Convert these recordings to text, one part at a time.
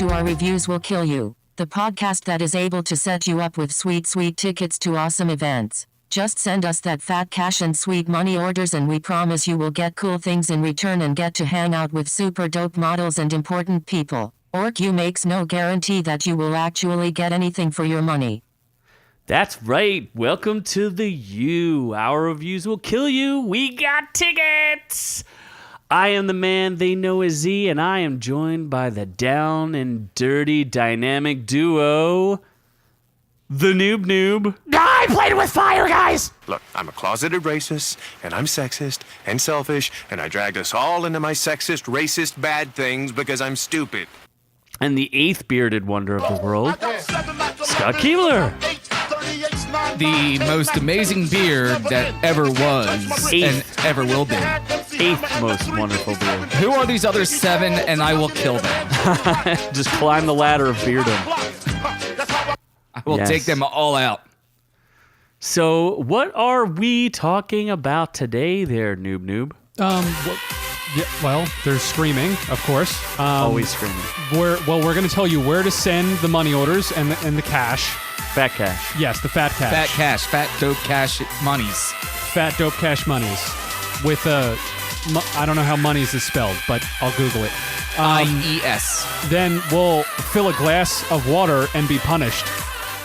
to Our Reviews Will Kill You, the podcast that is able to set you up with sweet, sweet tickets to awesome events. Just send us that fat cash and sweet money orders and we promise you will get cool things in return and get to hang out with super dope models and important people. OrkU makes no guarantee that you will actually get anything for your money. That's right. Welcome to the U. Our Reviews Will Kill You. We got tickets. I am the man they know as Z, and I am joined by the down and dirty dynamic duo, the Noob-Noob. I played with fire, guys! Look, I'm a closeted racist, and I'm sexist, and selfish, and I dragged us all into my sexist, racist, bad things because I'm stupid. And the eighth bearded wonder of the world, Scott Keebler. The most amazing beard that ever was and ever will be. Eighth most wonderful beard. Who are these other 7 and I will kill them? Just climb the ladder of beardom. I will take them all out. So, what are we talking about today there, Noob-Noob? Well, there's streaming, of course. Always screaming. We're going to tell you where to send the money orders and the cash. Fat cash. Yes, the fat cash. Fat cash, fat dope cash monies. Fat dope cash monies. With I don't know how monies is spelled, but I'll Google it. IES. Then we'll fill a glass of water and be punished.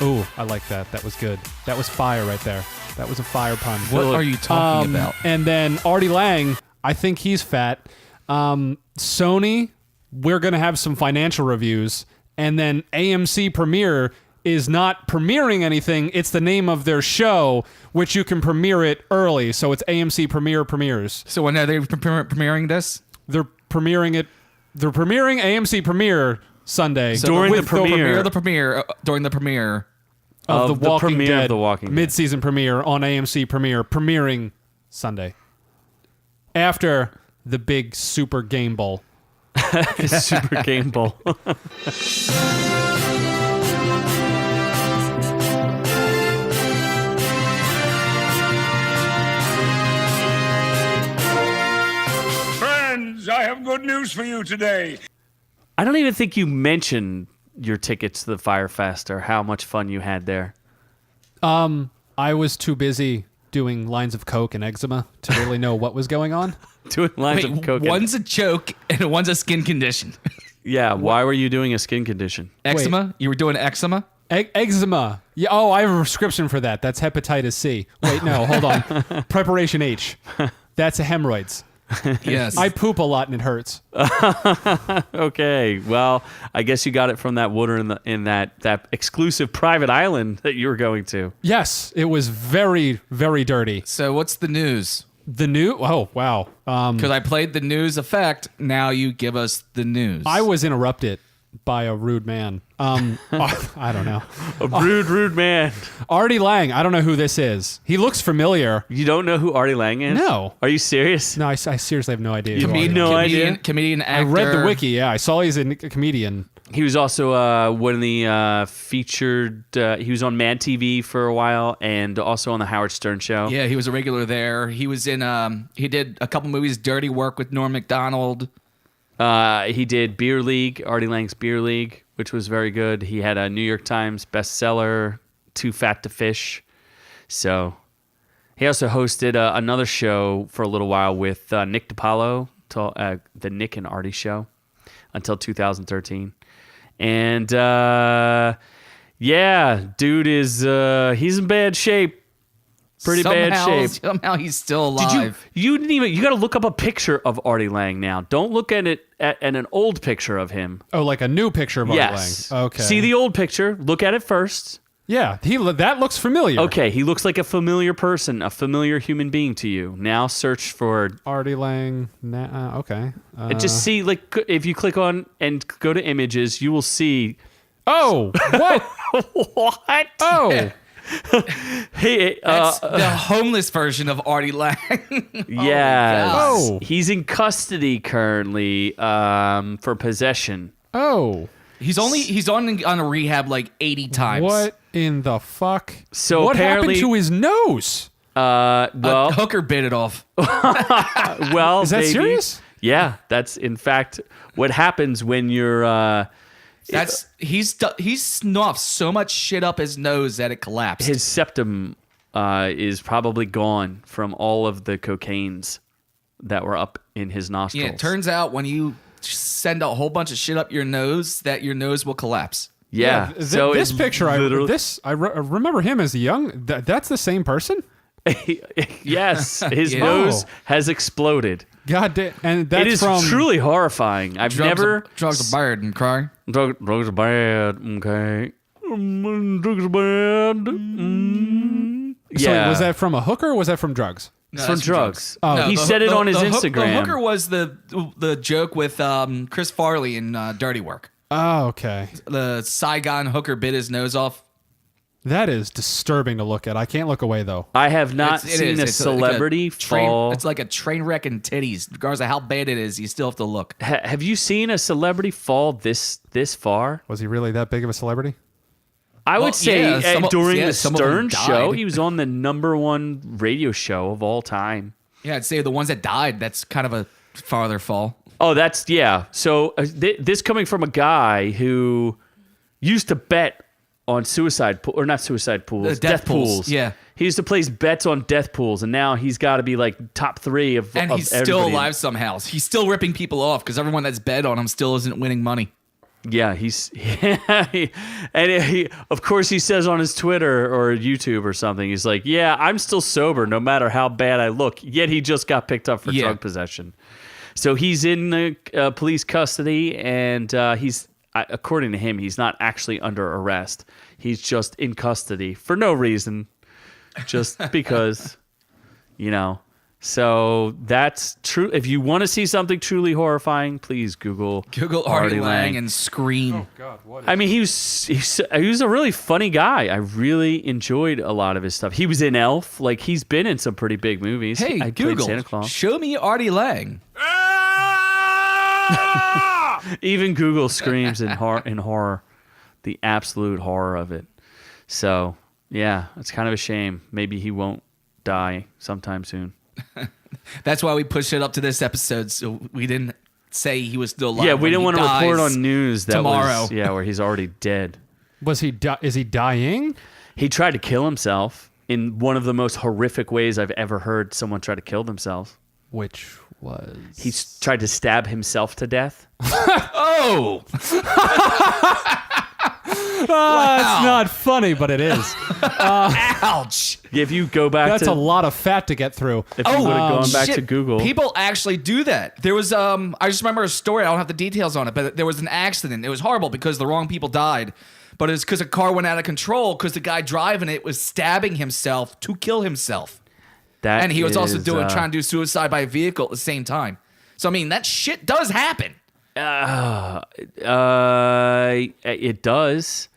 Ooh, I like that. That was good. That was fire right there. That was a fire pun. What are you talking about? And then Artie Lang, I think he's fat. Sony, we're going to have some financial reviews. And then AMC Premiere is not premiering anything. It's the name of their show, which you can premiere it early. So it's AMC Premieres. So when are they premiering this? They're premiering it. They're premiering AMC Premiere Sunday. So during the premiere of The Walking Dead, of The Walking Dead. mid-season premiere on AMC Premiere, premiering Sunday. After the big Super Game Bowl. The Super Game Bowl. Friends, I have good news for you today. I don't even think you mentioned your tickets to the Fyre Fest or how much fun you had there. I was too busy doing lines of coke and eczema to really know what was going on. Doing lines of coke. One's a choke and one's a skin condition. Yeah, why were you doing a skin condition? Eczema? Wait. You were doing eczema? Eczema. Yeah. Oh, I have a prescription for that. That's hepatitis C. Wait, no, hold on. Preparation H. That's hemorrhoids. Yes. I poop a lot and it hurts. Okay, well, I guess you got it from that water in that exclusive private island that you were going to. Yes, it was very, very dirty. So what's the news? Oh, wow. Because I played the news effect. Now you give us the news. I was interrupted by a rude man. I don't know. A rude man. Artie Lang. I don't know who this is. He looks familiar. You don't know who Artie Lang is? No. Are you serious? No, I seriously have no idea. who Comedian- Artie Lang no is. idea? Comedian, I actor. read the wiki. Yeah, I saw he's a comedian. He was also one of the featured. He was on Mad TV for a while, and also on the Howard Stern show. Yeah, he was a regular there. He was in. He did a couple movies. Dirty Work with Norm Macdonald. He did Beer League, Artie Lang's Beer League, which was very good. He had a New York Times bestseller, Too Fat to Fish. So he also hosted another show for a little while with Nick DiPaolo, the Nick and Artie show, until 2013. And yeah, dude is he's in bad shape. Pretty bad shape. Somehow he's still alive. You got to look up a picture of Artie Lang now. Don't look at it at an old picture of him. Oh, like a new picture of Artie Yes. Lang. Okay. See the old picture. Look at it first. Yeah, that looks familiar. Okay, he looks like a familiar person, a familiar human being to you. Now search for Artie Lang. Okay. just see, like, if you click on and go to images, you will see. Oh, what? What? Oh. Hey, That's the homeless version of Artie Lang. yes. Oh. He's in custody currently for possession. Oh. He's on a rehab like 80 times. What in the fuck? So what apparently- happened to his nose? Well, A hooker bit it off. well, Is that baby. serious? Yeah, that's in fact what happens when you're He's snuffed so much shit up his nose that it collapsed. His septum is probably gone from all of the cocaines that were up in his nostrils. Yeah, it turns out when you send a whole bunch of shit up your nose, that your nose will collapse. Yeah. So this it's picture, I literally- remember him as young. That's the same person. Yes, his nose has exploded. God damn, and that's It is from truly horrifying. I've never drugs are bad and cry. drugs are bad. Okay, drugs are bad. So Yeah, was that from a hooker or was that from drugs? It's from drugs? Oh. He said it on his Instagram. The hooker was the joke with Chris Farley in Dirty Work. Oh, okay. The Saigon hooker bit his nose off. That is disturbing to look at. I can't look away though. I have not It seen is. a It's celebrity fall. It's like a train wreck in titties. Regardless of how bad it is, you still have to look. Have you seen a celebrity fall this far? Was he really that big of a celebrity? I Well, would say yeah, during the some of them Stern show, died. he was on the #1 radio show of all time. Yeah, I'd say the ones that died, that's kind of a farther fall. Oh, that's yeah. So this coming from a guy who used to bet on not suicide pools, Death pools, yeah. He used to place bets on death pools, and now he's got to be like top 3 of And of he's still everybody. alive somehow. He's still ripping people off because everyone that's bet on him still isn't winning money. Yeah, of course he says on his Twitter or YouTube or something, he's like, yeah, I'm still sober no matter how bad I look. Yet he just got picked up for drug possession. So he's in police custody, and he's, according to him, he's not actually under arrest. He's just in custody for no reason, just because, So that's true. If you want to see something truly horrifying, please Google Artie Lang and scream. God, what? I mean, he was a really funny guy. I really enjoyed a lot of his stuff. He was in Elf. Like, he's been in some pretty big movies. Hey, I played Google, Santa Claus. show me Artie Lang. Even Google screams in horror, the absolute horror of it. So, yeah, it's kind of a shame. Maybe he won't die sometime soon. That's why we pushed it up to this episode, so we didn't say he was still alive. Yeah, we when didn't he want to report dies on news that tomorrow. where he's already dead. Was he? Is he dying? He tried to kill himself in one of the most horrific ways I've ever heard someone try to kill themselves. Which was He tried to stab himself to death. Oh! It's not funny, but it is. Ouch! If you go back That's to a lot of fat to get through. if you would have gone back shit. to Google, People actually do that. There was I just remember a story. I don't have the details on it, but there was an accident. It was horrible because the wrong people died. But it's because a car went out of control because the guy driving it was stabbing himself to kill himself. that And he was also is, trying to do suicide by vehicle at the same time. So I mean, that shit does happen. it does.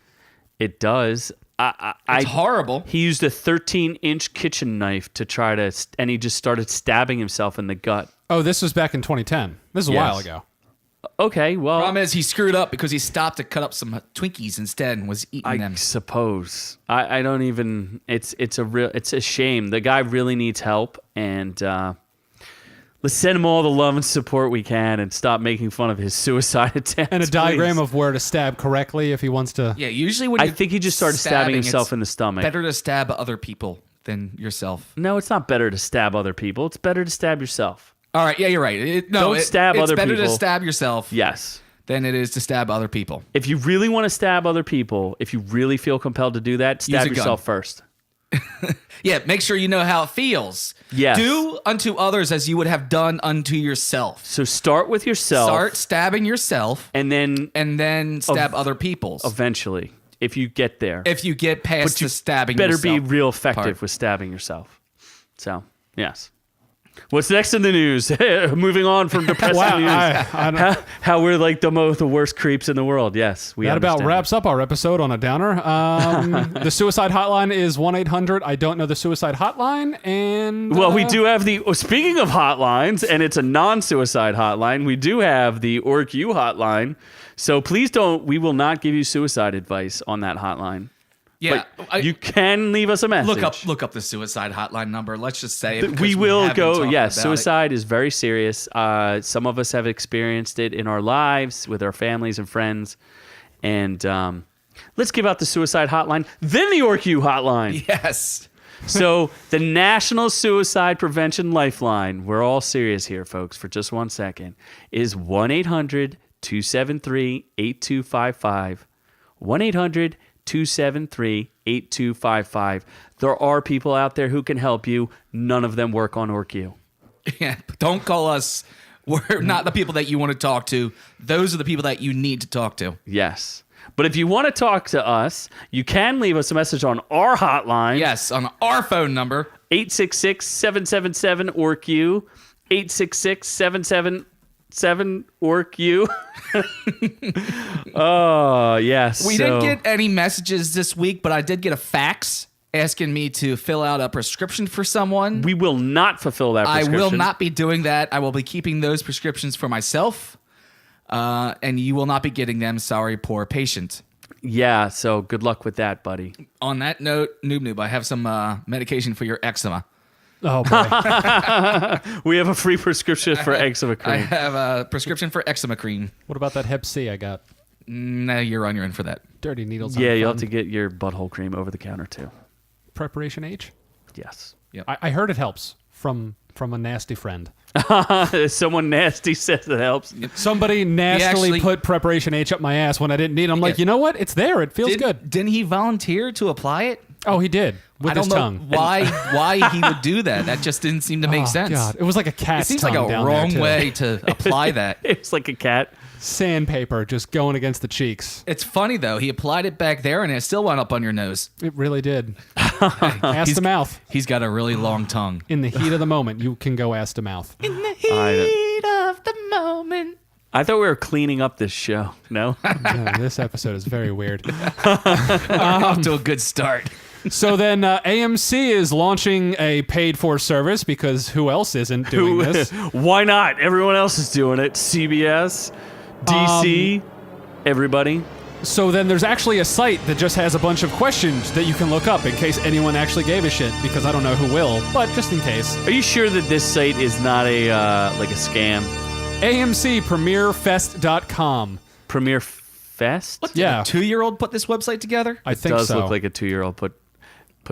It does. It's horrible. He used a 13-inch kitchen knife to try to, and he just started stabbing himself in the gut. Oh, this was back in 2010. This is a Yes. while ago. Okay, well, Problem is, he screwed up because he stopped to cut up some Twinkies instead and was eating I them. suppose I don't even. It's a shame. The guy really needs help, and let's send him all the love and support we can, and stop making fun of his suicide attempt. And a diagram of where to stab correctly if he wants to. Yeah, usually when I you're think he just started stabbing himself it's in the stomach. Better to stab other people than yourself. No, it's not better to stab other people. It's better to stab yourself. All right, yeah, you're right. Don't stab other It's better people. to stab yourself Yes. than it is to stab other people. If you really want to stab other people, if you really feel compelled to do that, stab a gun. yourself first. Yeah, make sure you know how it feels. Yes. Do unto others as you would have done unto yourself. So start with yourself. Start stabbing yourself and then stab other people's. eventually, if you get there, If you get past you the stabbing better yourself be real effective part. with stabbing yourself. So, yes. What's next in the news? Moving on from depressing Wow, news. I don't- How we're like the worst creeps in the world. Yes, we That about understand. wraps up our episode on a downer. The suicide hotline is 1-800. I don't know the suicide hotline. And Well, we do have speaking of hotlines, and it's a non-suicide hotline, we do have the OrkU hotline. So please we will not give you suicide advice on that hotline. Yeah, But you can leave us a message. look up the suicide hotline number. Let's just say it. because We will haven't go. talked Yes, about suicide is very serious. Some of us have experienced it in our lives with our families and friends, And let's give out the suicide hotline, then the OrkU hotline. Yes. So the National Suicide Prevention Lifeline, we're all serious here, folks, for just 1 second, is 1-800-273-8255. 1-800-273-8255. There are people out there who can help you. None of them work on OrkU. Yeah. Don't call us. We're not the people that you want to talk to. Those are the people that you need to talk to. Yes. But if you want to talk to us, you can leave us a message on our hotline. Yes, on our phone number. 866-777-OrkU. 866-777-OrkU. Oh, yes. We didn't get any messages this week, but I did get a fax asking me to fill out a prescription for someone. We will not fulfill that prescription. I will not be doing that. I will be keeping those prescriptions for myself. And you will not be getting them. Sorry, poor patient. Yeah, so good luck with that, buddy. On that note, Noob-Noob, I have some medication for your eczema. Oh, boy. We have a free prescription for eczema I cream. have a prescription for eczema cream. What about that Hep C I got? No, you're on your own for that. Dirty needles. Yeah, on you'll fun. have to get your butthole cream over the counter, too. Preparation H? Yes. I heard it helps from a nasty friend. Someone nasty says it helps. Somebody nastily actually- put Preparation H up my ass when I didn't need it. I'm like, you know what? It's there. It feels good. Didn't he volunteer to apply it? Oh, he did. With I don't his know tongue. why he would do that. That just didn't seem to make Oh, sense. God. It was like a It cat's seems tongue like a down wrong there, too. way to apply that. It's like a cat. Sandpaper just going against the cheeks. It's funny though. He applied it back there, and it still went up on your nose. It really did. Ass to mouth. He's got a really long tongue. In the heat of the moment, you can go ass to mouth. In the heat of the moment. I thought we were cleaning up this show. No? Yeah, this episode is very weird. Off to a good start. So then AMC is launching a paid-for service because who else isn't doing this? Why not? Everyone else is doing it. CBS, DC, everybody. So then there's actually a site that just has a bunch of questions that you can look up in case anyone actually gave a shit, because I don't know who will, but just in case. Are you sure that this site is not a like a scam? AMCPremierFest.com. Premiere Fest? What? Yeah. A 2-year-old put this website together? I think Does so. look like a 2-year-old put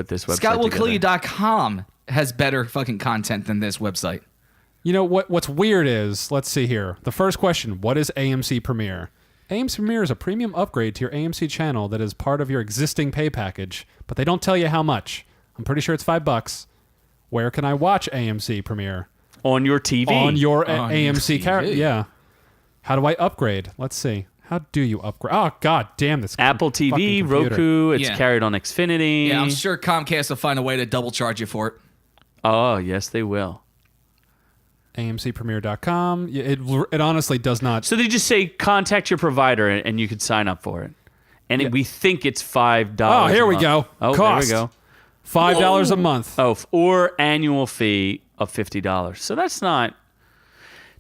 this website together. ScottWillKillYou.com has better fucking content than this website. You know what's weird is, let's see here. The first question, what is AMC Premiere? AMC Premiere is a premium upgrade to your AMC channel that is part of your existing pay package, but they don't tell you how much. I'm pretty sure it's $5. Where can I watch AMC Premiere? On your TV. On your On AMC your carrier. TV. Yeah. How do I upgrade? Let's see. How do you upgrade? Oh, god damn this. Apple fucking TV, computer. Roku, it's Yeah. carried on Xfinity. Yeah, I'm sure Comcast will find a way to double charge you for it. Oh, yes, they will. AMCPremiere.com. It honestly does not. So they just say contact your provider and you could sign up for it. And we think it's $5. Oh, here a we month. go. Oh, Cost. there we go. $5 a month. Oh, or annual fee of $50. So that's not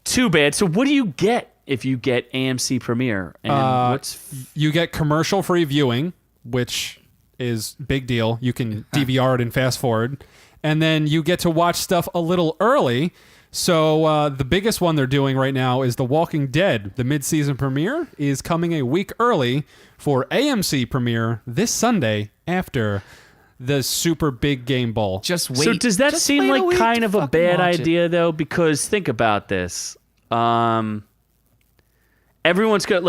too bad. So what do you get if you get AMC Premiere? And what's You get commercial-free viewing, which is big deal. You can DVR it and fast forward. And then you get to watch stuff a little early. So the biggest one they're doing right now is The Walking Dead. The mid-season premiere is coming a week early for AMC Premiere this Sunday after the super big game bowl. Just wait. So does that Just seem wait like week kind to of a fucking bad watch it. idea though? Because think about this. Everyone's got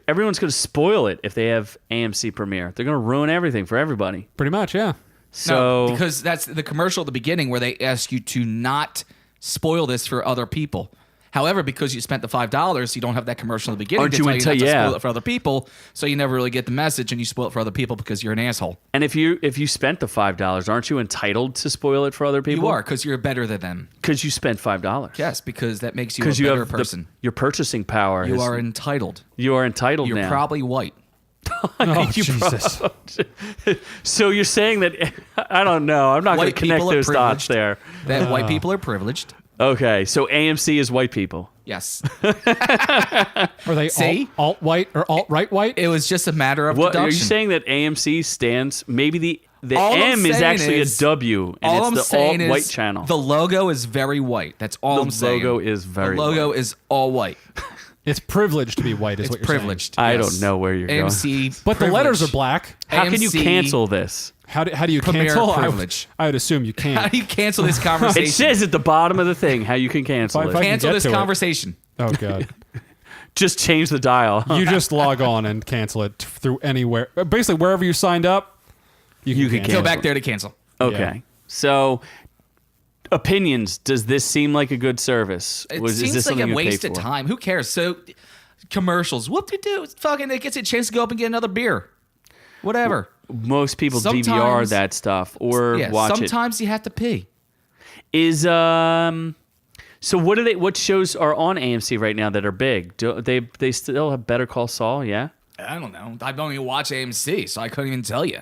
everyone's going to spoil it if they have AMC Premiere. They're going to ruin everything for everybody. Pretty much, yeah. So No, because that's the commercial at the beginning where they ask you to not spoil this for other people. However, because you spent the $5, you don't have that commercial at the beginning. Aren't to you tell into- not to yeah. spoil it for other people, so you never really get the message, and you spoil it for other people because you're an asshole. and if you spent the $5, aren't you entitled to spoil it for other people? You are, because you're better than them. Because you spent $5. Yes, because that makes you a Because you better have person. your purchasing power. You has- are entitled. You are entitled You're now. probably white. Oh, Jesus. So you're saying that I don't know. I'm not going to White connect people are those dots privileged. there. That white people are privileged. Okay, so AMC is white people. Yes. Are they See? alt-white or alt-right white? It was just a matter of What deduction. are you saying that AMC stands? Maybe the All I'm M is saying actually is- a W, and all I'm it's the saying alt-white is channel. The logo is very white. That's all I'm The saying. logo is very The logo white. is all white. It's privileged to be white, is It's what you're privileged. I yes. don't know where you're going. AMC. But the letters are privilege. black. How can you AMC cancel this? How do you Premier cancel? privilege. I would assume you How can't. do you cancel this conversation? It says at the bottom of the thing how you can cancel If I it. can cancel get this to it. conversation. Oh god. Just change the dial. You just log on and cancel it through anywhere. Basically, wherever you signed up, you can Go cancel. back there to cancel. Okay. Yeah. So, opinions. Does this seem like a good service? It is seems this like something a you pay waste of for? time. Who cares? So, commercials. What do you do? It's fucking. It gets you a chance to go up and get another beer. Whatever. Most people DVR Sometimes- that stuff or Yeah. watch it. Sometimes you have to pee. Is So what are they? What shows are on AMC right now that are big? Do they still have Better Call Saul? Yeah. I don't know. I don't even watch AMC, so I couldn't even tell you.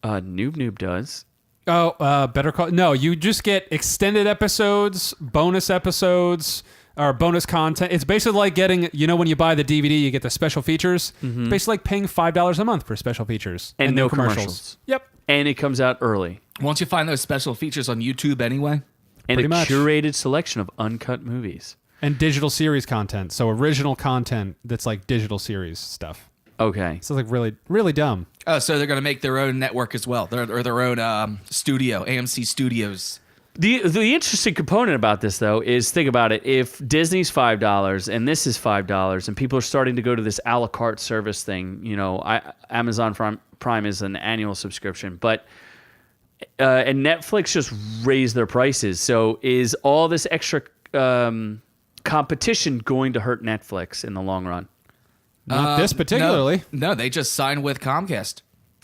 Noob-Noob does. Oh, Better Call. No, you just get extended episodes, bonus episodes, or bonus content. It's basically like getting, when you buy the DVD, you get the special features. Basically like paying $5 a month for special features. And no commercials. Yep. And it comes out early. Won't you find those special features on YouTube anyway? And Pretty a much. curated selection of uncut movies. And digital series content. So original content that's like digital series stuff. Okay. So it's like really, really dumb. Oh, so they're going to make their own network as well, or their own studio, AMC Studios. The interesting component about this, though, is think about it. If Disney's $5 and this is $5, and people are starting to go to this a la carte service thing, Amazon Prime is an annual subscription, but and Netflix just raised their prices. So is all this extra competition going to hurt Netflix in the long run? Not this particularly. No, they just signed with Comcast.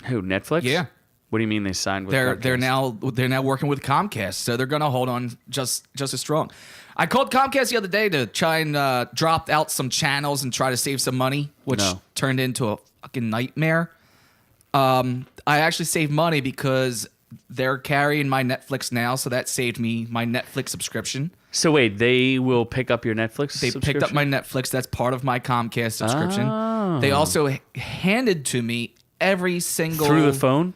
Who, Netflix? Yeah. What do you mean they signed with They're Comcast? they're now working with Comcast, so they're going to hold on just as strong. I called Comcast the other day to try and drop out some channels and try to save some money, which No. turned into a fucking nightmare. I actually saved money because they're carrying my Netflix now, so that saved me my Netflix subscription. So wait, they will pick up your Netflix They picked up my Netflix. That's part of my Comcast subscription. They also handed to me every single through the phone?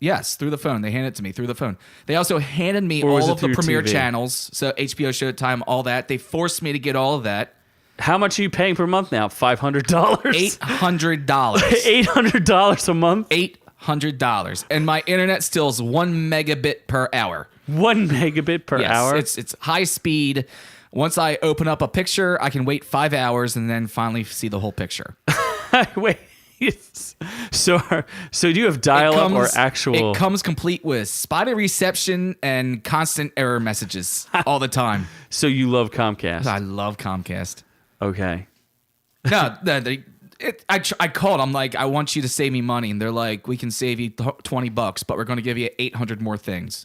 Yes, through the phone. They handed it to me through the phone. They also handed me Or was all it of the through premiere TV? channels, so HBO, Showtime, all that. They forced me to get all of that. How much are you paying per month now? $500? $800. $800 a month? $800. And my internet still is 1 megabit per hour. 1 megabit per Yes, hour? it's high speed. Once I open up a picture, I can wait 5 hours and then finally see the whole picture. Wait. So do you have dial-up or actual? It comes complete with spotty reception and constant error messages all the time. So you love Comcast? I love Comcast. Okay. No, I called. I'm like, I want you to save me money, and they're like, we can save you $20, but we're going to give you 800 more things.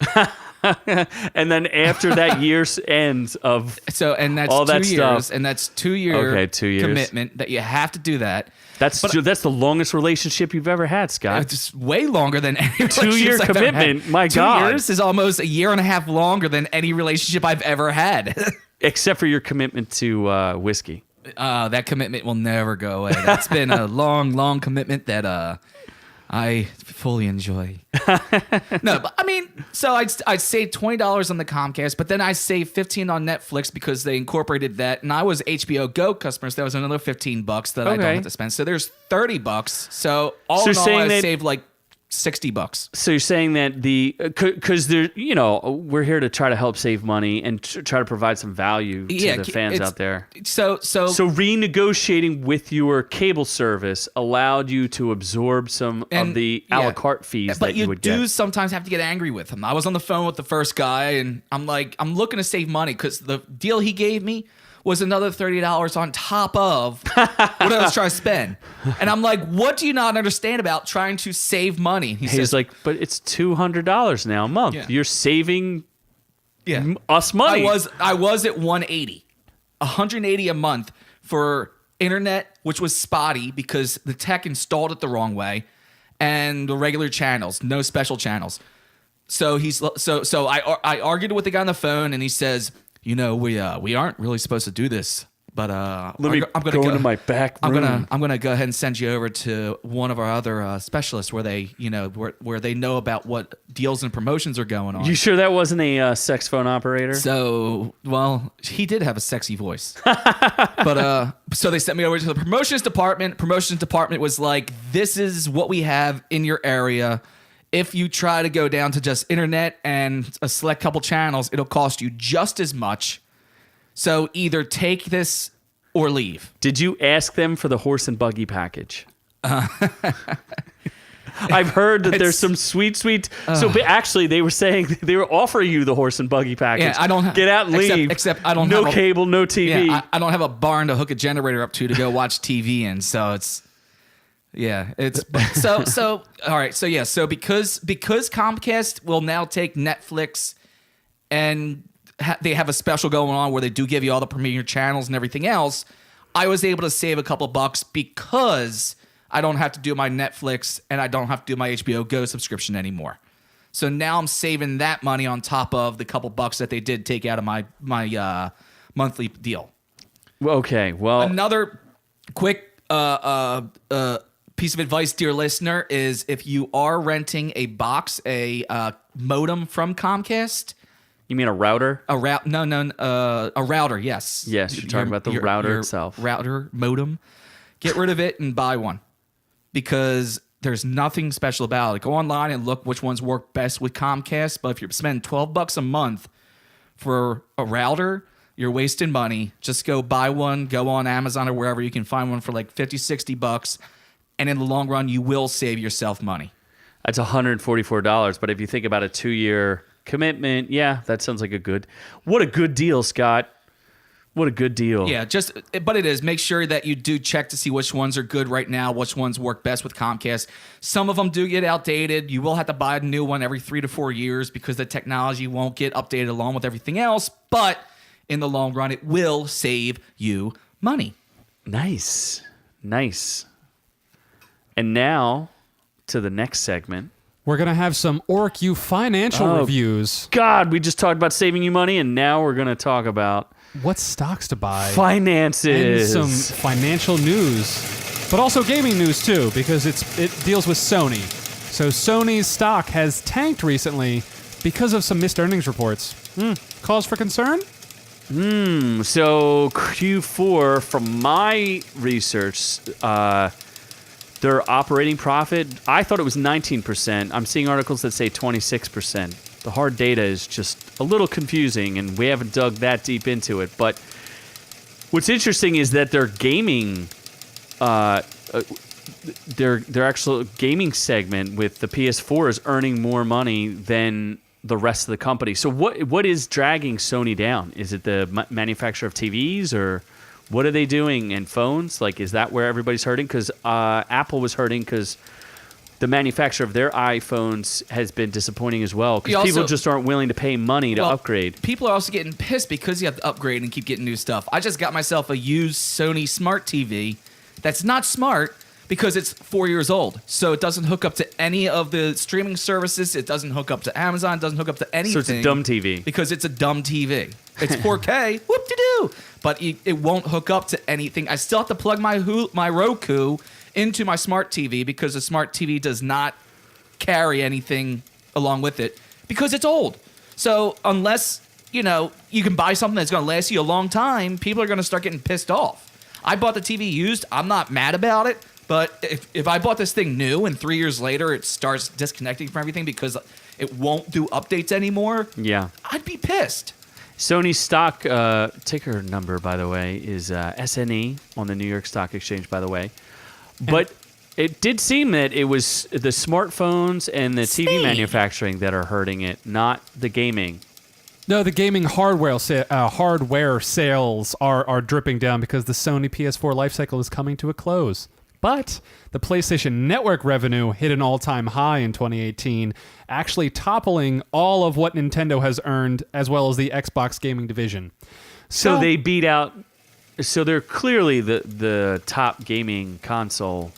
And then after that year ends of So, and that's all 2 that years, stuff. and that's 2 year Okay, 2 years. commitment that you have to do that. that's the longest relationship you've ever had, Scott. It's way longer than any 2-year relationships I've ever had. commitment, my 2 God. years is almost a year and a half longer than any relationship I've ever had. Except for your commitment to whiskey. That commitment will never go away. That's been a long commitment that I fully enjoy. No, but I mean, so I'd save $20 on the Comcast, but then I saved $15 on Netflix because they incorporated that, and I was HBO Go customers. That was another $15 that I don't Okay. have to spend. So there's $30. So all So in all, saying I that- saved like $60. So you're saying that because there, we're here to try to help save money and try to provide some value to the fans it's- out there. So renegotiating with your cable service allowed you to absorb some of And, the a la yeah. carte fees But that you would do get. sometimes have to get angry with him. I was on the phone with the first guy, and I'm like, I'm looking to save money because the deal he gave me was another $30 on top of what I was trying to spend. And I'm like, what do you not understand about trying to save money? He He's says, like, but it's $200 now a month. Yeah. You're saving yeah. us money. I was at 180 a month for internet, which was spotty because the tech installed it the wrong way, and the regular channels, no special channels. So I argued with the guy on the phone, and he says, we aren't really supposed to do this, But Let me I'm gonna go into my back room. I'm gonna go ahead and send you over to one of our other specialists where they where they know about what deals and promotions are going on. You sure that wasn't a sex phone operator? So, well, he did have a sexy voice. But so they sent me over to the promotions department. Promotions department was like, this is what we have in your area. If you try to go down to just internet and a select couple channels, it'll cost you just as much. So either take this or leave. Did you ask them for the horse and buggy package? I've heard that there's some sweet. So actually, they were saying they were offering you the horse and buggy package. Yeah, I don't get out and leave. Except I don't no have cable, no TV. Yeah, I don't have a barn to hook a generator up to go watch TV in. So it's so all right. So yeah. So because Comcast will now take Netflix and they have a special going on where they do give you all the premiere channels and everything else, I was able to save a couple bucks because I don't have to do my Netflix and I don't have to do my HBO Go subscription anymore. So now I'm saving that money on top of the couple bucks that they did take out of my monthly deal. Okay, well, another quick piece of advice, dear listener, is if you are renting a box, a modem from Comcast. You mean a router? A router, yes. Yes, you're talking about the router itself. Router, modem. Get rid of it and buy one. Because there's nothing special about it. Go online and look which ones work best with Comcast. But if you're spending $12 a month for a router, you're wasting money. Just go buy one. Go on Amazon or wherever. You can find one for like $50, $60. And in the long run, you will save yourself money. That's $144. But if you think about a 2-year commitment, yeah, that sounds like what a good deal, Scott. What a good deal. Yeah, but it is. Make sure that you do check to see which ones are good right now, which ones work best with Comcast. Some of them do get outdated. You will have to buy a new one every 3 to 4 years because the technology won't get updated along with everything else. But in the long run, it will save you money. Nice. And now to the next segment. We're going to have some OrkU financial reviews. God, we just talked about saving you money, and now we're going to talk about what stocks to buy. Finances. And some financial news, but also gaming news too, because it deals with Sony. So Sony's stock has tanked recently because of some missed earnings reports. Cause for concern? So Q4, from my research, their operating profit, I thought it was 19%. I'm seeing articles that say 26%. The hard data is just a little confusing, and we haven't dug that deep into it. But what's interesting is that their gaming, their actual gaming segment with the PS4 is earning more money than the rest of the company. So what is dragging Sony down? Is it the manufacturer of TVs, or what are they doing in phones? Like, is that where everybody's hurting? Because Apple was hurting because the manufacturer of their iPhones has been disappointing as well. Because people just aren't willing to pay money to upgrade. People are also getting pissed because you have to upgrade and keep getting new stuff. I just got myself a used Sony Smart TV that's not smart because it's 4 years old. So it doesn't hook up to any of the streaming services. It doesn't hook up to Amazon. It doesn't hook up to anything. So it's a dumb TV. Because it's a dumb TV. It's 4K. Whoop-de-doo. But it won't hook up to anything. I still have to plug my Roku into my smart TV because the smart TV does not carry anything along with it because it's old. So unless, you can buy something that's going to last you a long time, people are going to start getting pissed off. I bought the TV used. I'm not mad about it. But if I bought this thing new and 3 years later it starts disconnecting from everything because it won't do updates anymore, yeah, I'd be pissed. Sony's stock ticker number, by the way, is SNE on the New York Stock Exchange, by the way. But it did seem that it was the smartphones and the TV manufacturing that are hurting it, not the gaming. No, the gaming hardware sales are dripping down because the Sony PS4 lifecycle is coming to a close. But the PlayStation Network revenue hit an all-time high in 2018, actually toppling all of what Nintendo has earned, as well as the Xbox gaming division. So they beat out... So they're clearly the top gaming console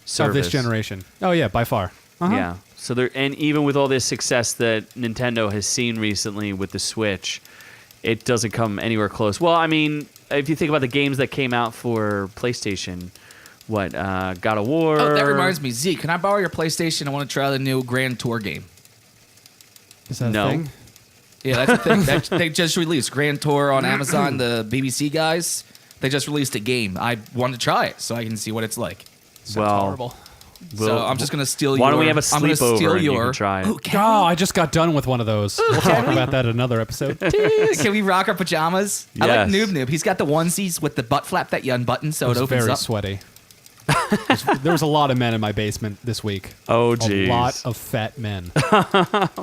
service. Of this generation. Oh, yeah, by far. Uh-huh. Yeah. So and even with all this success that Nintendo has seen recently with the Switch, it doesn't come anywhere close. Well, I mean, if you think about the games that came out for PlayStation, God of War. Oh, that reminds me, Zeke, can I borrow your PlayStation? I want to try the new Grand Tour game. Is that No. a thing? Yeah, that's the thing. They just released Grand Tour on Amazon. The BBC guys, they just released a game. I want to try it so I can see what it's like. Well, Horrible. So I'm just gonna steal. Why don't we have a I'm gonna sleepover steal and you your. can try it? Ooh, Oh, I just got done with one of those. We'll talk about that in another episode. Can we rock our pajamas? I like Yes. Noob-Noob. He's got the onesies with the butt flap that you unbutton so It it was opens very up. sweaty. There was a lot of men in my basement this week. Oh, A geez. lot of fat men.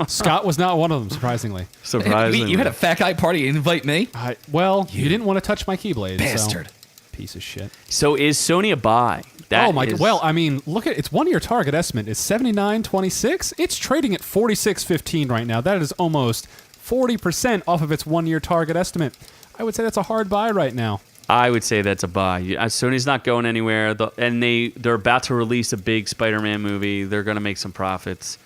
Scott was not one of them, surprisingly. Surprisingly. You had a fat guy party. Invite me, Well, you didn't want to touch my keyblade. bastard. So, piece of shit. So is Sony a buy? Oh my god! Well, I mean, look at its 1 year target estimate is 79.26. It's trading at 46.15 right now. That is almost 40% off of its 1 year target estimate. I would say that's a hard buy right now. I would say that's a buy. Sony's not going anywhere, and they're about to release a big Spider-Man movie. They're going to make some profits.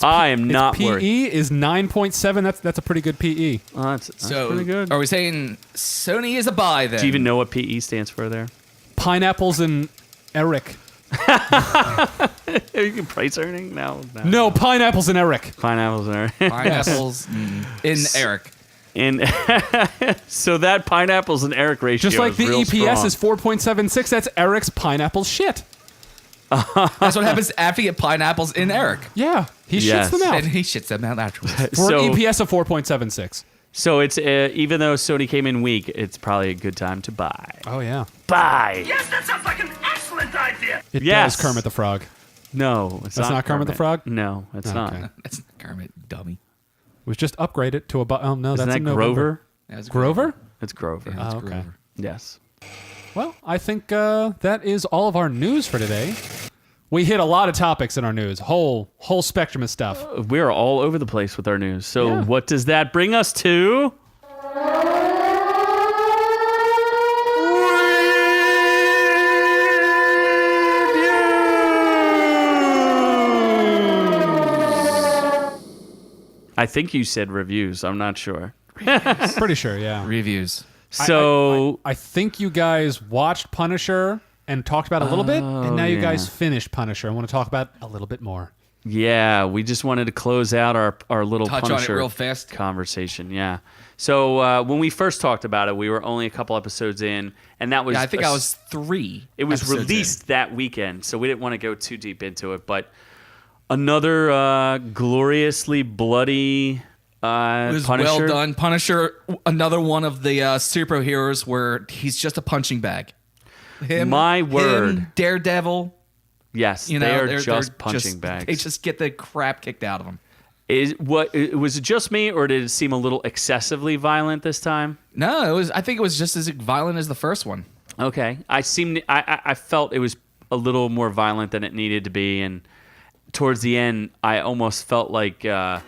I am not PE worried. is 9.7. That's a pretty good PE. Oh, that's So pretty good. are we saying Sony is a buy then? Do you even know what PE stands for there? Pineapples and Eric. You can price earning? No, pineapples and Eric. Pineapples and Pineapples in Eric. And so that pineapples and Eric ratio Just like is the real EPS strong. is 4.76. That's Eric's pineapple shit. That's what happens after you get pineapples in Eric. Yeah, he Yes. shits them out. And he shits them out afterwards. For So- an EPS of 4.76. So it's even though Sony came in weak, it's probably a good time to buy. Oh, yeah. Buy. Yes, that sounds like an excellent idea. It Yes. does Kermit the Frog. No, it's That's not Kermit the Frog? No, it's Okay. not. That's not Kermit, dummy. Was just upgraded to a... Oh, no, Isn't that's that in November. Grover? That was Grover? It's Grover. Yeah, that's Oh, okay. Grover. Yes. Well, I think that is all of our news for today. We hit a lot of topics in our news. Whole spectrum of stuff. We're all over the place with our news. So Yeah. what does that bring us to? I think you said reviews. I'm not sure. Pretty sure, yeah. Reviews. So I think you guys watched Punisher and talked about it a little bit, and now you guys finished Punisher. I want to talk about it a little bit more. yeah, we just wanted to close out our little Touch on it Punisher real fast. conversation. Yeah. So when we first talked about it, we were only a couple episodes in, and that was Yeah, I think I was 3. It was episodes released that weekend, so we didn't want to go too deep into it. But another gloriously bloody It was Punisher. well done. Punisher, another one of the superheroes where he's just a punching bag. My word. Daredevil. Yes, You know, they are they're just punching just, bags. They just get the crap kicked out of them. Was it just me, or did it seem a little excessively violent this time? No, it was. I think it was just as violent as the first one. Okay, I felt it was a little more violent than it needed to be, and towards the end, I almost felt like the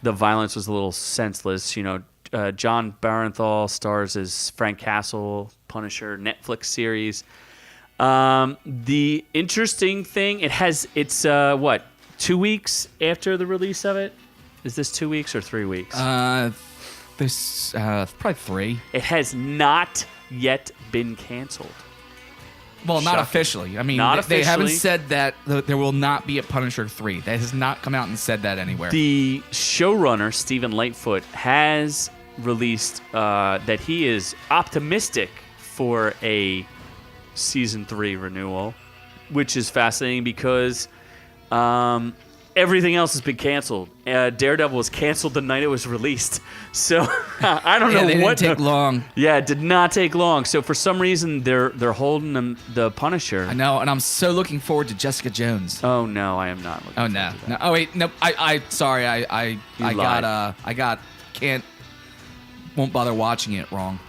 violence was a little senseless. You know, John Barenthal stars as Frank Castle, Punisher Netflix series. The interesting thing, it's what, 2 weeks after the release of it? Is this 2 weeks or 3 weeks? This probably 3. It has not yet been canceled. Well, not Shocking. officially. I mean, Not they haven't officially. said that there will not be a Punisher 3. That has not come out and said that anywhere. The showrunner, Stephen Lightfoot, has released that he is optimistic for a season 3 renewal, which is fascinating because everything else has been canceled. Daredevil was canceled the night it was released, so I don't know they what. didn't take long. Yeah, it did not take long. So for some reason, they're holding the Punisher. I know, and I'm so looking forward to Jessica Jones. Oh no, I am not. Looking Oh no, forward to no. that. Oh wait, no. I won't bother watching it wrong.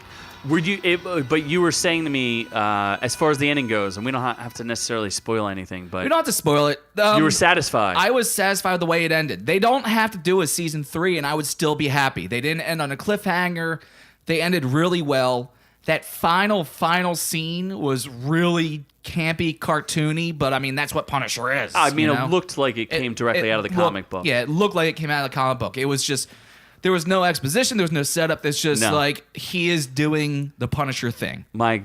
Were you? But you were saying to me, as far as the ending goes, and we don't have to necessarily spoil anything, but We don't have to spoil it. you were satisfied. I was satisfied with the way it ended. They don't have to do a season 3, and I would still be happy. They didn't end on a cliffhanger. They ended really well. That final scene was really campy, cartoony, but I mean that's what Punisher is. I mean, you know? it looked like it came directly out of the comic book. Yeah, it looked like it came out of the comic book. It was just There was no exposition. There was no setup. It's just No. like he is doing the Punisher thing. My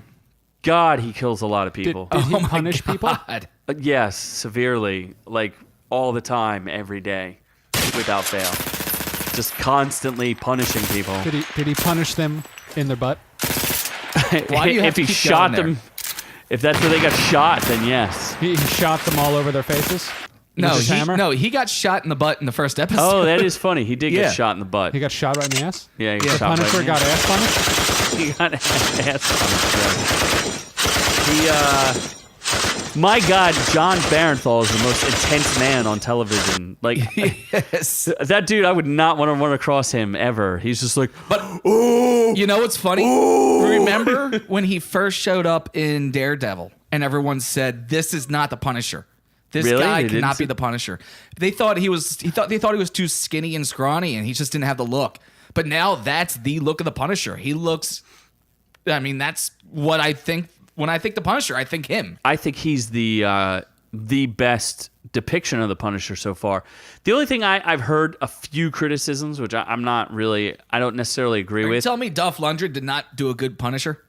God, he kills a lot of Did, people. did he my punish people? God. Yes, severely, like all the time, every day, without fail. Just constantly punishing people. Did he punish them in their butt? Why do you have If to he keep shot going them, if that's where they got shot, then yes. He shot them all over their faces? No, With his hammer? he got shot in the butt in the first episode. Oh, that is funny. He did Yeah. get shot in the butt. He got shot right in the ass? Yeah, he The got shot Punisher right in the got ass. ass punished? He got ass punished. My God, John Barenthal is the most intense man on television. Like, Yes. that dude, I would not want to run across him ever. He's just like, But you know what's funny? Remember when he first showed up in Daredevil and everyone said, "This is not the Punisher. This Really? guy They didn't cannot say- be the Punisher." They thought he was too skinny and scrawny and he just didn't have the look. But now that's the look of the Punisher. He looks that's what I think when I think the Punisher, I think him. I think he's the best depiction of the Punisher so far. The only thing I've heard a few criticisms, which I don't necessarily agree Are you with. telling me Dolph Lundgren did not do a good Punisher?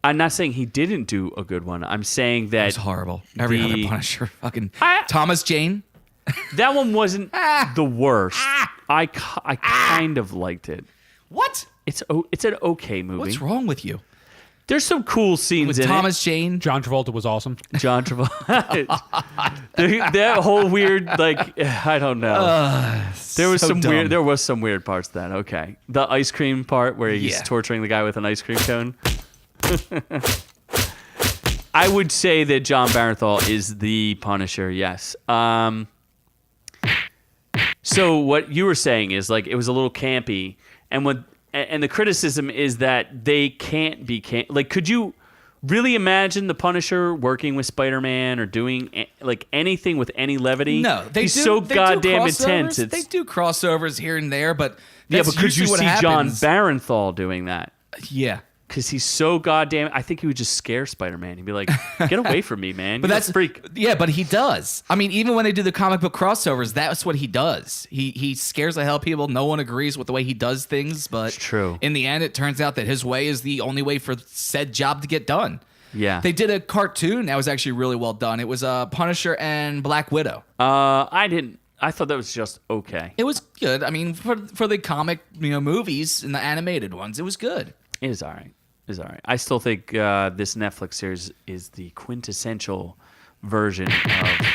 I'm not saying he didn't do a good one. I'm saying that It's horrible. Every the- other Punisher, fucking I- Thomas Jane. that one wasn't the worst. I kind of liked it. What? It's an okay movie. What's wrong with you? There's some cool scenes With in Thomas Jane? John Travolta was awesome. it. John Travolta. that whole weird, like, I don't know. There was so some dumb. weird. There was some weird parts to that. Okay, the ice cream part where he's Yeah. torturing the guy with an ice cream cone. I would say that John Barenthal is the Punisher. Yes. So what you were saying is like it was a little campy, and the criticism is that they can't be like. Could you really imagine the Punisher working with Spider-Man or doing like anything with any levity? No, he's so goddamn crossovers. intense. They do crossovers here and there, but Yeah, that's but could you usually see what John happens. Barenthal doing that? Yeah, Because he's so goddamn. I think he would just scare Spider-Man. He'd be like, "Get away from me, man! but You're that's a freak." Yeah, but he does. I mean, even when they do the comic book crossovers, that's what he does. He scares the hell out of people. No one agrees with the way he does things, but It's true. in the end, it turns out that his way is the only way for said job to get done. Yeah. They did a cartoon that was actually really well done. It was Punisher and Black Widow. I didn't. I thought that was just okay. It was good. I mean, for the comic movies and the animated ones, it was good. It is all right. It's all right. I still think this Netflix series is the quintessential version of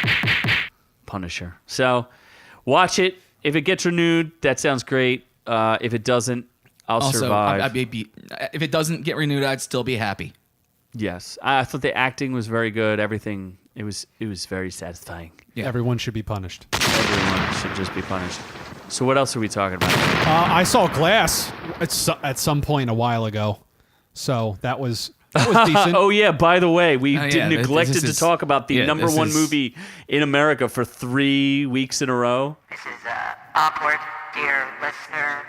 Punisher. So watch it. If it gets renewed, that sounds great. If it doesn't, I'll Also, survive. if it doesn't get renewed, I'd still be happy. Yes, I thought the acting was very good. Everything. It was very satisfying. Yeah. Everyone should be punished. Everyone should just be punished. So what else are we talking about? I saw Glass at some point a while ago, so that was decent. Oh yeah, by the way, we yeah, neglected this to is- talk about the yeah, number this one is- movie in America for 3 weeks in a row. This is awkward, dear listener.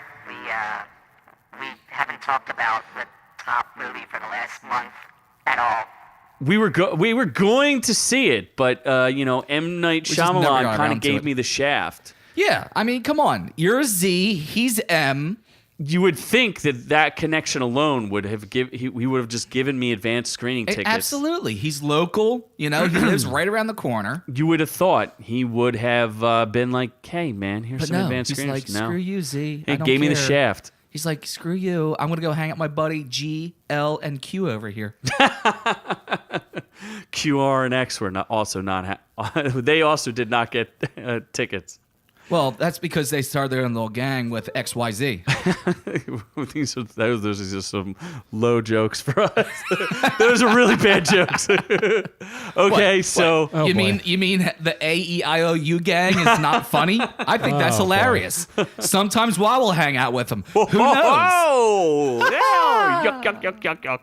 We haven't talked about the top movie for the last month at all. We were going to see it, but M. Night just never Shyamalan got kind around of to gave it. me the shaft. Yeah, I mean, come on. You're Z, he's M. You would think that connection alone would have he would have just given me advanced screening tickets. Absolutely. He's local. He lives right around the corner. You would have thought he would have been like, "Hey, man, here's But some no, advanced he's screenings." like, No. screw you, Z. He I don't gave me the care. shaft. He's like, screw you. I'm going to go hang out with my buddy G, L, and Q over here. QR and X were they also did not get tickets. Well, that's because they started their own little gang with XYZ. Those are just some low jokes for us. Those are really bad jokes. Okay, so Oh, you boy. mean the AEIOU gang is not funny? I think that's Oh, boy. hilarious. Sometimes Wa will hang out with them. Who knows? Oh, yeah. Yuck, yuck, yuck, yuck, yuck.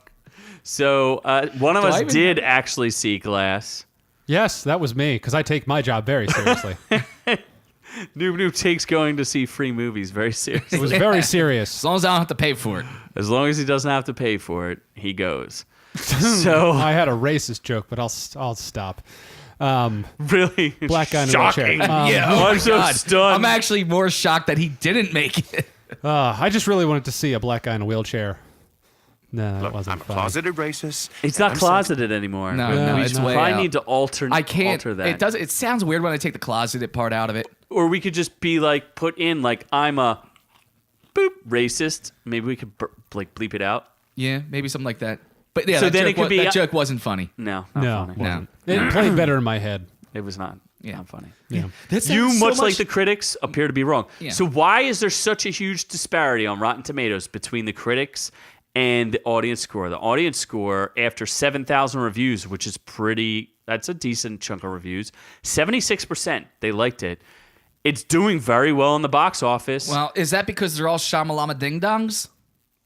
So one of Do I us even did actually see Glass. Yes, that was me, because I take my job very seriously. Noob-Noob takes going to see free movies very seriously. It was very serious. As long as I don't have to pay for it. As long as he doesn't have to pay for it, he goes. So I had a racist joke, but I'll stop. Really? Black guy in a wheelchair. Shocking. Yeah, oh I'm my so God. stunned. I'm actually more shocked that he didn't make it. I just really wanted to see a black guy in a wheelchair. No, that Look, wasn't I'm a funny. closeted racist. It's and not I'm closeted anymore. No, no, we it's way probably out. need to alter that. It does. It sounds weird when I take the closeted part out of it. Or we could just be like, put in like, I'm a boop racist. Maybe we could like bleep it out. Yeah, maybe something like that. But yeah, So that then joke it could be- that joke wasn't funny. No, not No, funny. wasn't. It played better in my head. It was not. Yeah. Not funny. Yeah. That You, sounds so much like the critics, appear to be wrong. Yeah. So why is there such a huge disparity on Rotten Tomatoes between the critics and the audience score? The audience score, after 7,000 reviews, which is that's a decent chunk of reviews, 76% they liked it. It's doing very well in the box office. Well, is that because they're all Shamalama ding dongs?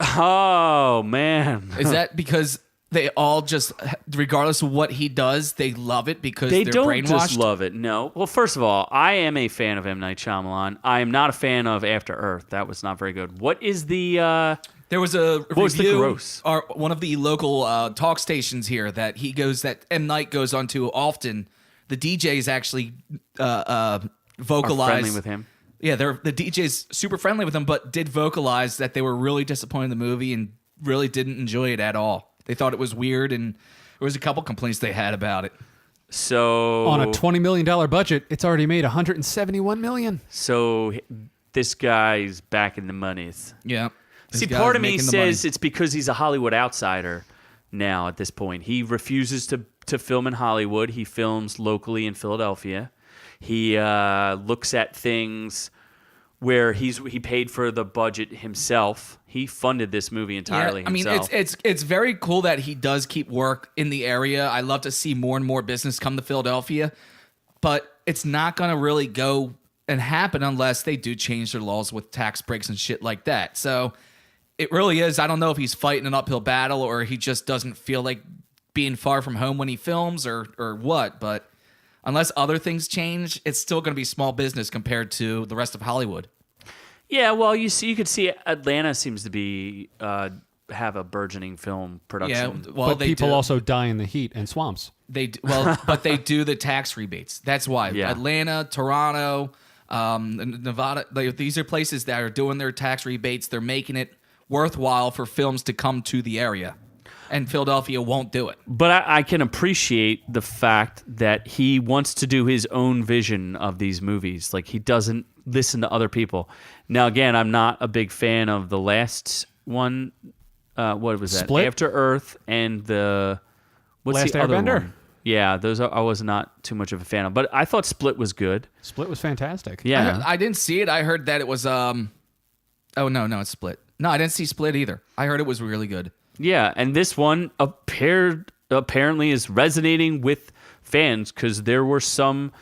Oh, man. Is that because they all just, regardless of what he does, they love it because They they're don't brainwashed? just love it. No. Well, first of all, I am a fan of M. Night Shyamalan. I am not a fan of After Earth. That was not very good. What is the... There was a was the review, gross? or one of the local talk stations here that M. Night goes on to often. The DJs actually vocalize. friendly with him? Yeah, the DJ's super friendly with him, but did vocalize that they were really disappointed in the movie and really didn't enjoy it at all. They thought it was weird, and there was a couple complaints they had about it. So... On a $20 million budget, it's already made $171 million. So this guy's back in the monies. Yeah. See, part of me says it's because he's a Hollywood outsider now at this point. He refuses to film in Hollywood. He films locally in Philadelphia. He looks at things where he paid for the budget himself. He funded this movie entirely himself. It's very cool that he does keep work in the area. I love to see more and more business come to Philadelphia, but it's not going to really go and happen unless they do change their laws with tax breaks and shit like that. So it really is. I don't know if he's fighting an uphill battle or he just doesn't feel like being far from home when he films or what, but unless other things change, it's still going to be small business compared to the rest of Hollywood. Yeah, well, you could see Atlanta seems to be have a burgeoning film production. Yeah, well, But they people do. also die in the heat and swamps. But they do the tax rebates. That's why Yeah. Atlanta, Toronto, Nevada. These are places that are doing their tax rebates. They're making it worthwhile for films to come to the area, and Philadelphia won't do it. But I can appreciate the fact that he wants to do his own vision of these movies. Like, he doesn't listen to other people. Now, again, I'm not a big fan of the last one. What was that? Split? After Earth and the... What's Last the other Airbender? one? Yeah, those I was not too much of a fan of. But I thought Split was good. Split was fantastic. Yeah. I didn't see it. I heard that it was. Oh no, it's Split. No, I didn't see Split either. I heard it was really good. Yeah, and this one apparently is resonating with fans because there were some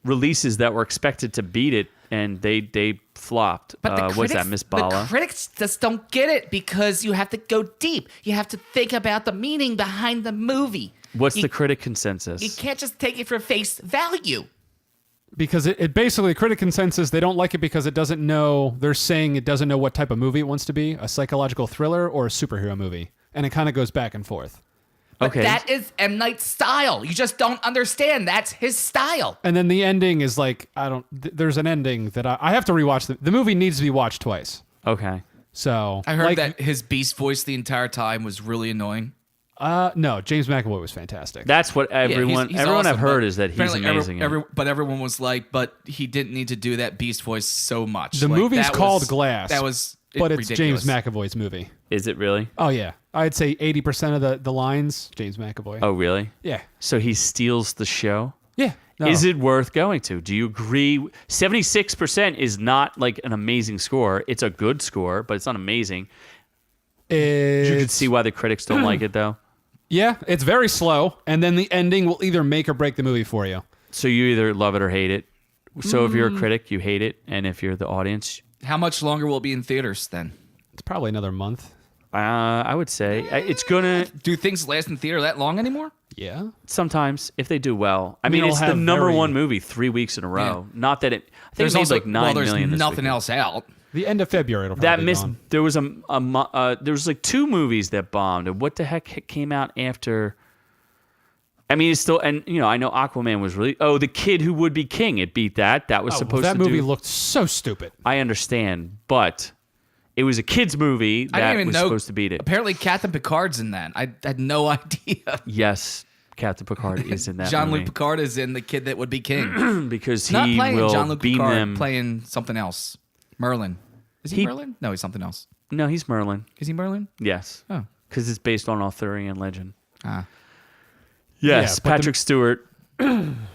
releases that were expected to beat it, and they flopped. What's that, Miss Bala? The critics just don't get it because you have to go deep. You have to think about the meaning behind the movie. What's the critic consensus? You can't just take it for face value. Because it basically, critic consensus, they don't like it because it doesn't know, they're saying it doesn't know what type of movie it wants to be, a psychological thriller or a superhero movie. And it kind of goes back and forth. But Okay. that is M. Night's style. You just don't understand. That's his style. And then the ending is like, there's an ending that I have to rewatch. The movie needs to be watched twice. Okay. So I heard like, that his Beast voice the entire time was really annoying. No, James McAvoy was fantastic. That's what everyone he's everyone awesome, I've heard but is that he's apparently amazing. in it. but everyone was like, but he didn't need to do that Beast voice so much. The Like, movie's that called was- Glass, That was but it's ridiculous. James McAvoy's movie. Is it really? Oh yeah, I'd say 80% of the lines James McAvoy. Oh, really? Yeah, So he steals the show? yeah. No. Is it worth going to? Do you agree? 76% is not like an amazing score. It's a good score, but it's not amazing. You can It's, see why the critics don't like it, though. yeah, it's very slow, and then the ending will either make or break the movie for you. So you either love it or hate it. So if you're a critic, you hate it, and if you're the audience, How much longer will it be in theaters then? It's probably another month. I would say it's gonna Do things last in theater that long anymore? Yeah. sometimes if they do well. I mean, mean, it's it'll the have number very- one movie 3 weeks in a row. Yeah. Not that it. I think it made like 9 there's million this nothing weekend. else out. The end of February it'll That probably missed. gone. There was there was like 2 movies that bombed. And what the heck came out after? I mean, it's still, and I know Aquaman was really. Oh, the kid who would be king. It beat that. That was supposed that to. movie looked so stupid. I understand, but it was a kids' movie I didn't that even was know. supposed to beat it. Apparently, Captain Picard's in that. I had no idea. Yes, Captain Picard is in that Jean-Luc movie Picard is in the kid that would be king. because he Not playing will Jean-Luc beam Picard, them. playing something else. Merlin. Is he He- Merlin? No, he's something else. No, he's Merlin. Is he Merlin? Yes, Oh. because it's based on Arthurian legend. Ah. Yes, Yeah, but Patrick Stewart,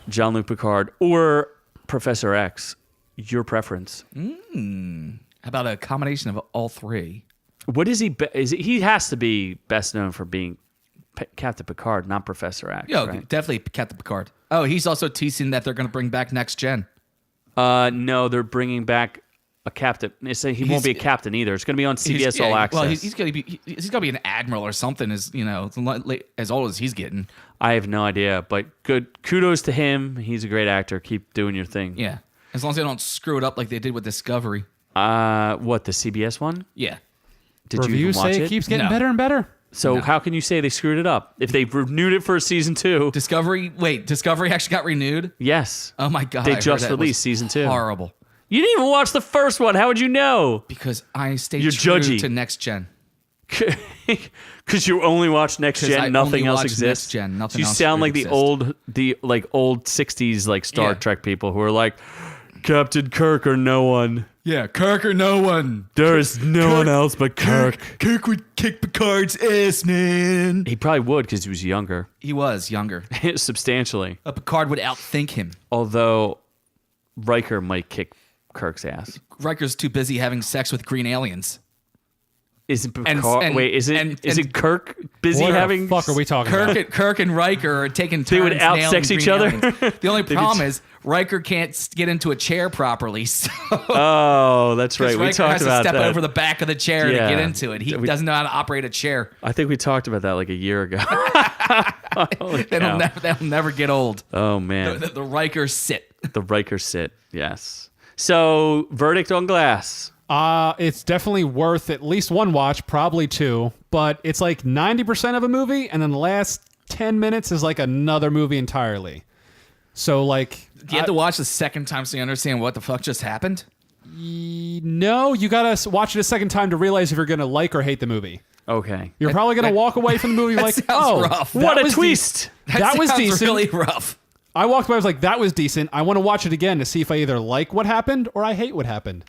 Jean-Luc Picard, or Professor X. Your preference. How about a combination of all three? What is he? He has to be best known for being Captain Picard, not Professor X. Yo, right? definitely Captain Picard. Oh, he's also teasing that they're going to bring back Next Gen. No, they're bringing back a captain. They say he won't be a captain either. It's going to be on CBS All Access. Well, he's going to be he's going to be an admiral or something. As old as he's getting. I have no idea, but good. Kudos to him. He's a great actor. Keep doing your thing. Yeah, as long as they don't screw it up like they did with Discovery. What, the CBS one? Yeah. Did you Reviews even watch say it? it keeps getting No. better and better. So how can you say they screwed it up if they renewed it for season 2? Discovery actually got renewed. Yes. Oh my god! They I heard just that was released season 2. Horrible. You didn't even watch the first one. How would you know? Because I stay You're true judgy. to Next Gen. Because you only watch Next 'Cause I Gen, nothing only else watch exists. Next Gen, nothing you else sound like exists. the old '60s like Star Yeah. Trek people who are like Captain Kirk or no one. Yeah, Kirk or no one. There is no one else but Kirk. Kirk would kick Picard's ass, man. He probably would because he was younger, He was younger. substantially. Picard would outthink him. Although Riker might kick Kirk's ass. Riker's too busy having sex with green aliens. Isn't And- Picard? and- wait, is and- it Kirk busy What having? the fuck are we talking about? Kirk and Riker are taking turns. They would outsex nailing each green other? aliens. The only They problem did- is Riker can't get into a chair properly. So Oh, that's right. We Riker talked has to about step that. over the back of the chair Yeah. to get into it. He doesn't know how to operate a chair. I think we talked about that like a year ago. Holy cow. That'll never get old. Oh man, The Riker sit. the Riker sit. Yes. So verdict on Glass. It's definitely worth at least one watch, probably two, but it's like 90% of a movie, and then the last 10 minutes is like another movie entirely. So like, Do you have to watch the second time so you understand what the fuck just happened? no, you gotta watch it a second time to realize if you're gonna like or hate the movie. Okay. You're probably gonna walk away from the movie like, sounds oh, rough. that What a was twist! That was sounds decent. really rough. I walked away, I was like, that was decent. I want to watch it again to see if I either like what happened or I hate what happened.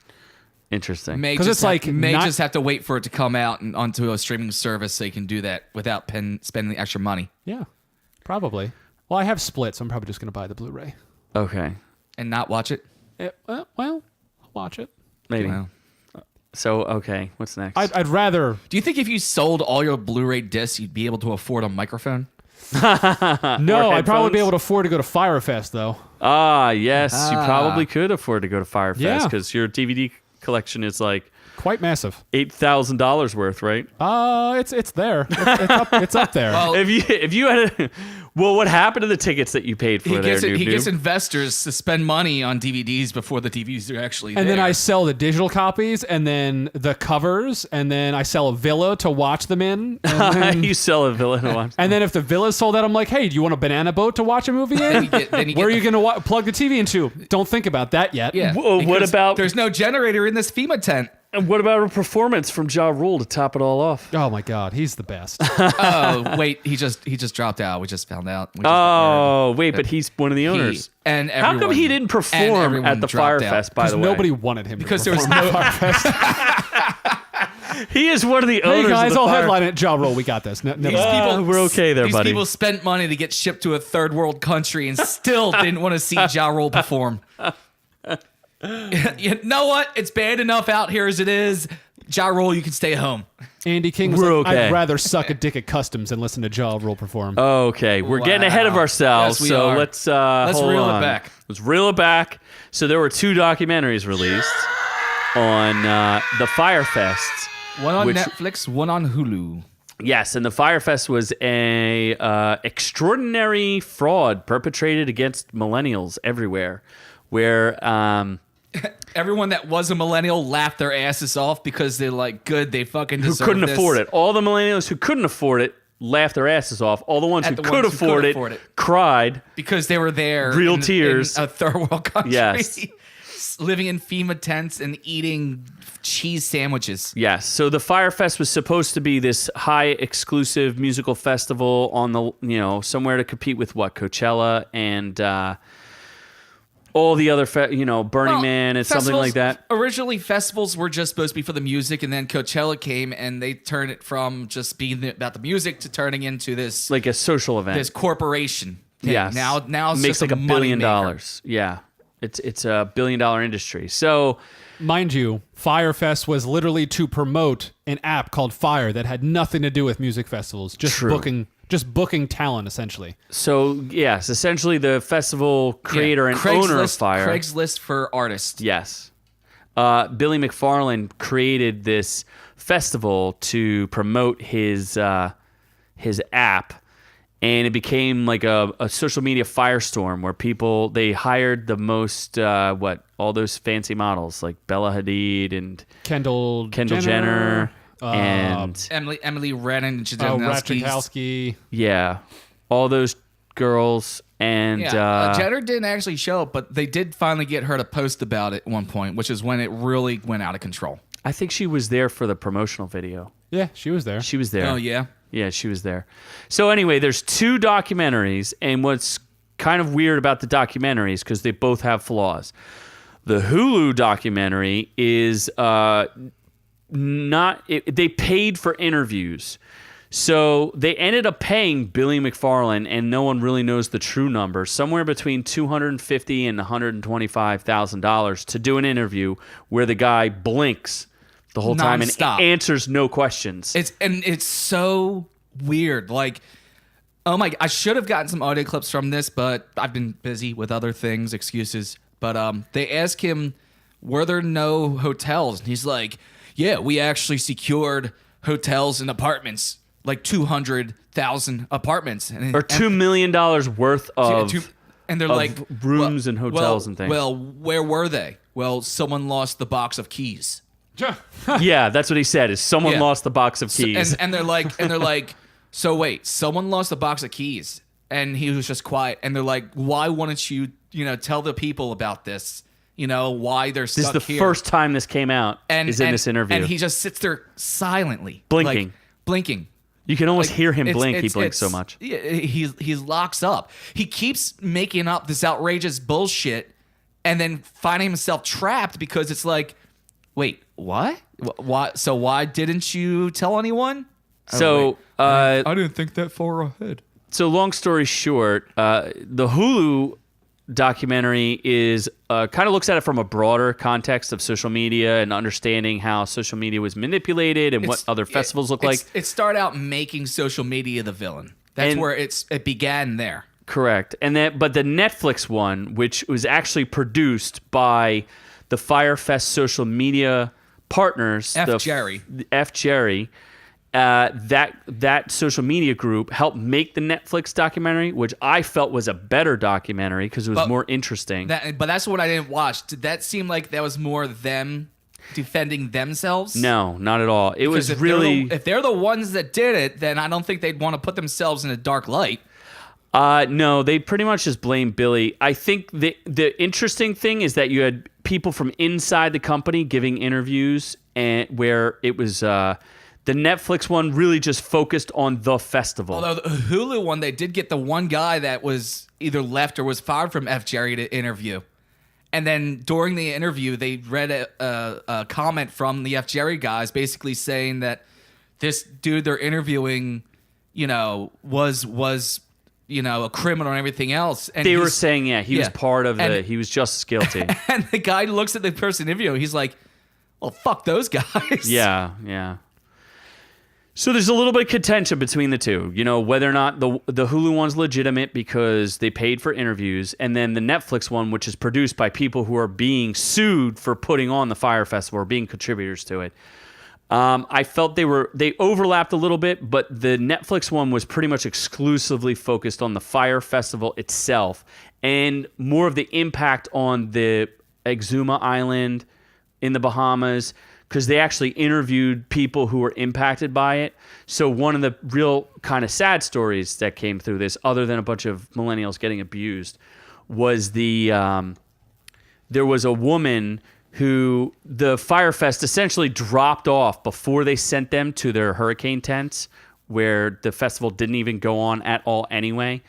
Interesting. May 'Cause just it's like may not- just have to wait for it to come out and onto a streaming service so you can do that without spending the extra money Yeah, probably. Well, I have Split, so I'm probably just gonna buy the Blu-ray. Okay. and not watch it. Well, I'll watch it. Maybe. Wow. So okay. What's next? I'd rather. Do you think if you sold all your Blu-ray discs, you'd be able to afford a microphone? No, I'd probably be headphones? able to afford to go to Fyre Fest though. Yes, you probably could afford to go to Fyre Fest Yeah. because your DVD collection is like Quite massive. $8,000 worth, right? It's there. It's up there. Well, If you had a, well, what happened to the tickets that you paid for he there? gets he Noob-Noob? gets investors to spend money on DVDs before the DVDs are actually and there. then I sell the digital copies, and then the covers, and then I sell a villa to watch them in. And then, you sell a villa to watch. and then if the villa's sold out, I'm like, hey, do you want a banana boat to watch a movie in? then you Where are get you going to plug the TV into? Don't think about that yet. Yeah. Whoa, what because about- There's no generator in this FEMA tent. And what about a performance from Ja Rule to top it all off? Oh my God, he's the best. Oh wait, he just dropped out. We just found out. We just Oh, wait, but he's one of the learned. owners. And How come everyone- he didn't and perform everyone at the Fyre dropped out. Fest, by Because the way? nobody wanted him. Because to there was perform no- at Fyre Fest. He is one of the Hey owners guys, of the I'll Fyre. headline it. Ja Rule, we got this. Never mind. We're okay there, these buddy. people spent money to get shipped to a third world country and still didn't want to see Ja Rule perform. You know what? It's bad enough out here as it is. Ja Rule, you can stay home. Andy King was We're like, okay. I'd rather suck a dick at customs than listen to Ja Rule perform. Okay, we're getting ahead of Wow. ourselves, Yes, we so are. let's Let's reel it on. back. Let's reel it back. So there were 2 documentaries released on the Fyre Fest. One on Which- Netflix, one on Hulu. Yes, and the Fyre Fest was a extraordinary fraud perpetrated against millennials everywhere, where Everyone that was a millennial laughed their asses off because they're like, good, they fucking who deserve couldn't this. afford it. All the millennials who couldn't afford it laughed their asses off. All the ones At who the could ones who could afford afford it it. cried. because they were there Real in tears. a third world country. Yes. Living in FEMA tents and eating cheese sandwiches. Yes. So the Fyre Fest was supposed to be this high exclusive musical festival on the, somewhere to compete with Coachella and all the other, Burning Man and something like that. Originally, festivals were just supposed to be for the music, and then Coachella came and they turned it from just being about the music to turning into this Like a social event. this corporation. thing. Yes. Now it's makes just like a $1 billion. moneymaker. Yeah. It's a $1 billion industry. So Mind you, Fyre Fest was literally to promote an app called Fyre that had nothing to do with music festivals, just True. booking talent essentially. yes, essentially the festival creator and owner of Fyre. Craigslist for artists. Yes. Billy McFarland created this festival to promote his app, and it became like a social media firestorm where they hired the most, all those fancy models like Bella Hadid and Kendall Jenner and Emily Redden and Ratajkowski. yeah, all those girls. And Jenner didn't actually show up, but they did finally get her to post about it at one point, which is when it really went out of control. I think she was there for the promotional video. Yeah, she was there. She was there. Oh, yeah? Yeah, she was there. So anyway, there's 2 documentaries, and what's kind of weird about the documentaries, because they both have flaws. The Hulu documentary is they paid for interviews. So they ended up paying Billy McFarland, and no one really knows the true number, somewhere between $250,000 and $125,000 to do an interview where the guy blinks the whole time and Nonstop. answers no questions. It's so weird. Like, oh my! I should have gotten some audio clips from this, but I've been busy with other things, excuses. But they ask him, were there no hotels? And he's like, yeah, we actually secured hotels and apartments, like 200,000 apartments, or $2 million worth of and they're of like rooms and hotels and things. Well, where were they? Well, someone lost the box of keys. Yeah, that's what he said. Is someone Yeah. lost the box of keys? And they're like, so wait, someone lost a box of keys, and he was just quiet. And they're like, why wouldn't you, tell the people about this? Why they're stuck This is the here. first time this came out. Is in this interview, and he just sits there silently, Blinking. blinking. you can almost hear him It's- blink. He it's- blinks so it's- much. Yeah, he locks up. He keeps making up this outrageous bullshit, and then finding himself trapped because it's like, wait, what? Why? So why didn't you tell anyone? So, I didn't think that far ahead. so long story short, the Hulu documentary is kind of looks at it from a broader context of social media and understanding how social media was manipulated and what other festivals look like. It started out making social media the villain. That's And- where it began there. Correct. But the Netflix one, which was actually produced by the Fyre Fest social media partners, Jerry. F. Jerry, that social media group helped make the Netflix documentary, which I felt was a better documentary because it was more interesting. But that's what I didn't watch. Did that seem like that was more them defending themselves? No, not at all. It was Because really if they're the ones that did it, then I don't think they'd want to put themselves in a dark light. no, they pretty much just blame Billy. I think the interesting thing is that you had people from inside the company giving interviews, and where it was the Netflix one really just focused on the festival. Although the Hulu one, they did get the one guy that was either left or was fired from F. Jerry to interview. And then during the interview, they read a comment from the F. Jerry guys basically saying that this dude they're interviewing, was a criminal and everything else. And They were he's- saying, he was yeah. part of And- he was just as guilty. And the guy looks at the person interviewing. He's like, well, fuck those guys. Yeah. So there's a little bit of contention between the two, whether or not the Hulu one's legitimate because they paid for interviews, and then the Netflix one, which is produced by people who are being sued for putting on the Fyre Festival or being contributors to it. I felt they overlapped a little bit, but the Netflix one was pretty much exclusively focused on the Fyre Festival itself and more of the impact on the Exuma Island in the Bahamas, because they actually interviewed people who were impacted by it. So one of the real kind of sad stories that came through this, other than a bunch of millennials getting abused, was there was a woman who the Fyre Fest essentially dropped off before they sent them to their hurricane tents, where the festival didn't even go on at all anyway.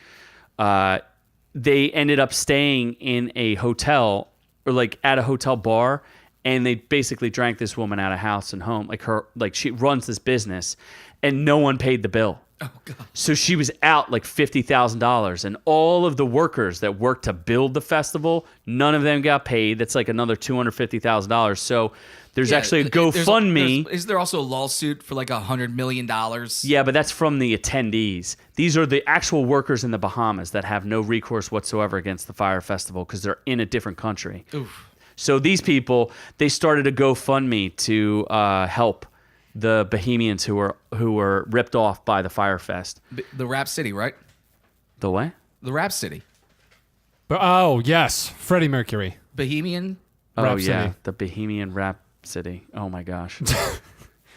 They ended up staying in a hotel, or like at a hotel bar, and they basically drank this woman out of house and home. Like she runs this business, and no one paid the bill. Oh God! So she was out like $50,000, and all of the workers that worked to build the festival, none of them got paid. That's like another $250,000. So there's actually a GoFundMe. Is there also a lawsuit for like $100 million? Yeah, but that's from the attendees. These are the actual workers in the Bahamas that have no recourse whatsoever against the Fyre Festival because they're in a different country. Oof. So these people, they started a GoFundMe to help the Bohemians who were ripped off by the Fyre Fest. The Rap City, right? The what? The Rap City. Oh, yes. Freddie Mercury. Bohemian. Rap City. Yeah, the Bohemian Rap City. Oh my gosh.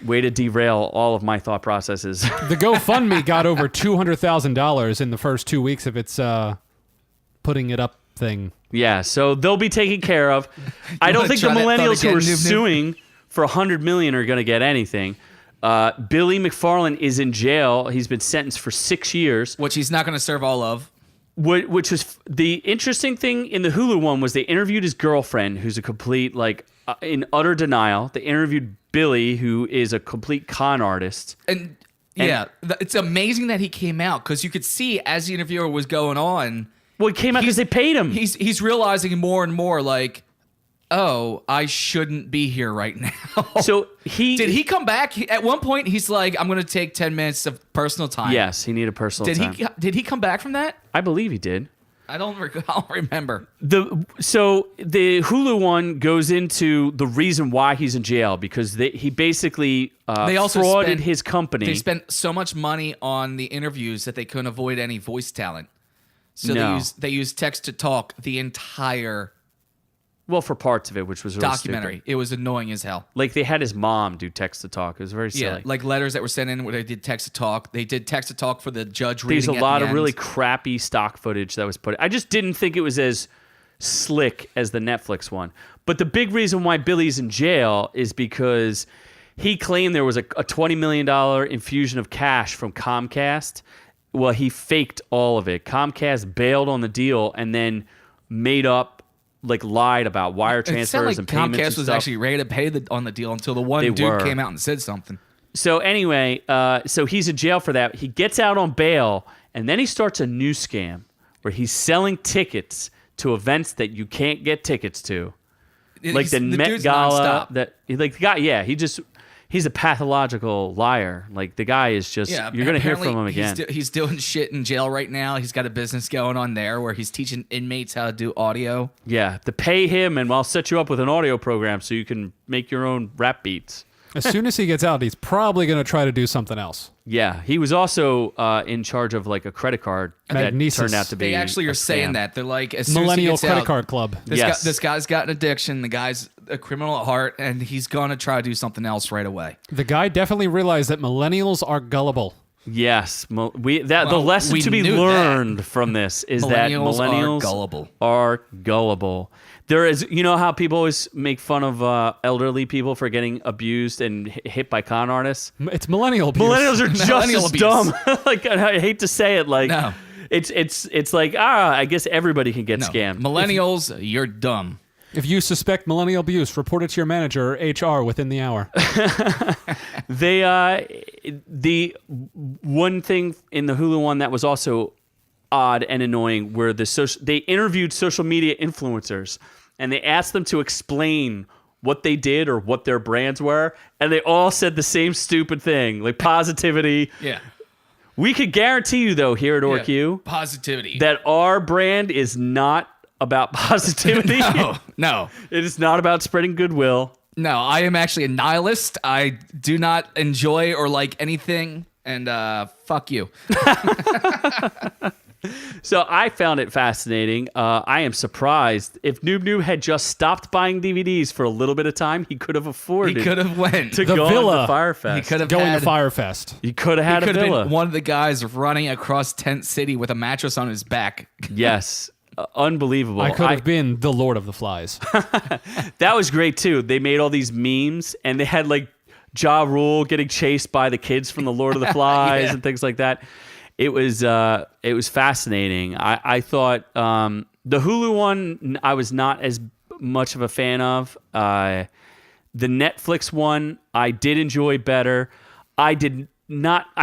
Way to derail all of my thought processes. The GoFundMe got over $200,000 in the first 2 weeks of its putting it up thing. Yeah, so they'll be taken care of. I don't think the millennials who are suing for $100 million are going to get anything. Billy McFarland is in jail. He's been sentenced for 6 years. Which he's not going to serve all of. Which was the interesting thing in the Hulu one was they interviewed his girlfriend, who's a complete, in utter denial. They interviewed Billy, who is a complete con artist. And it's amazing that he came out because you could see as the interviewer was going on. Well, he came out because they paid him. He's realizing more and more like, oh, I shouldn't be here right now. So did he come back? At one point, he's like, I'm going to take 10 minutes of personal time. Yes, he needed personal time. Did he come back from that? I believe he did. I don't remember. So the Hulu one goes into the reason why he's in jail because he basically they also frauded his company. They spent so much money on the interviews that they couldn't avoid any voice talent. So they used text to talk the entire for parts of it, which was really documentary. stupid. It was annoying as hell. Like they had his mom do text to talk. It was very silly. Yeah, like letters that were sent in where they did text to talk. They did text to talk for the judge reading. There's a lot of end. really crappy stock footage that was put. I just didn't think it was as slick as the Netflix one. But the big reason why Billy's in jail is because he claimed there was a $20 million infusion of cash from Comcast. Well, he faked all of it. Comcast bailed on the deal and then made up, lied about wire transfers and payments Comcast and was stuff. actually ready to pay on the deal until the one dude came out and said something. So anyway, so he's in jail for that. He gets out on bail, and then he starts a new scam where he's selling tickets to events that you can't get tickets to, like the Met Gala. He's a pathological liar. Like the guy is just, you're going to hear from him again. He's doing shit in jail right now. He's got a business going on there where he's teaching inmates how to do audio. Yeah, to pay him, and I'll set you up with an audio program so you can make your own rap beats. As soon as he gets out, he's probably going to try to do something else. Yeah, he was also in charge of a credit card that turned out to be. They actually are saying that. They're like, as soon Millennial as he gets credit out, card club. This guy's got an addiction. The guy's a criminal at heart, and he's gonna try to do something else right away. The guy definitely realized that millennials are gullible. Yes, the lesson to be learned from this is that millennials are gullible. There is, you know how people always make fun of elderly people for getting abused and hit by con artists? It's millennial abuse. Millennials are just as dumb. I hate to say it, no. It's like, I guess everybody can get scammed. Millennials, you're dumb. If you suspect millennial abuse, report it to your manager or HR within the hour. The one thing in the Hulu one that was also odd and annoying were they interviewed social media influencers and they asked them to explain what they did or what their brands were, and they all said the same stupid thing, like positivity. Yeah. We could guarantee you, though, here at OrkU, positivity, that our brand is not about positivity. No. It is not about spreading goodwill. No, I am actually a nihilist. I do not enjoy or like anything, and fuck you. So I found it fascinating. I am surprised. If Noob-Noob had just stopped buying DVDs for a little bit of time, he could have afforded. He could have went to The go villa. to Fyre Fest. He could have Going had, to Fyre Fest. He could have had He a could have villa. been one of the guys running across Tent City with a mattress on his back. Yes, unbelievable. I could have been the Lord of the Flies. That was great too. They made all these memes, and they had like Ja Rule getting chased by the kids from the Lord of the Flies Yeah. and things like that. It was fascinating. I thought the Hulu one I was not as much of a fan of. The Netflix one I did enjoy better. I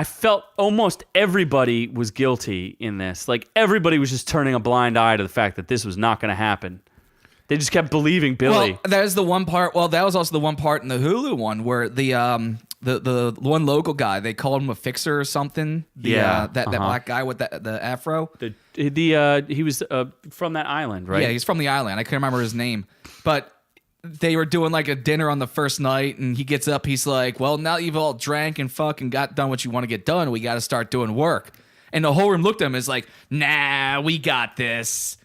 felt almost everybody was guilty in this. Like everybody was just turning a blind eye to the fact that this was not going to happen. They just kept believing Billy. Well, that is the one part. Well, that was also the one part in the Hulu one where the one local guy, they called him a fixer or something. That black guy with the afro. He was from that island, right? Yeah, he's from the island. I can't remember his name, but they were doing like a dinner on the first night, and he gets up. He's like, "Well, now you've all drank and fucking got done what you want to get done. We got to start doing work." And the whole room looked at him as like, "Nah, we got this."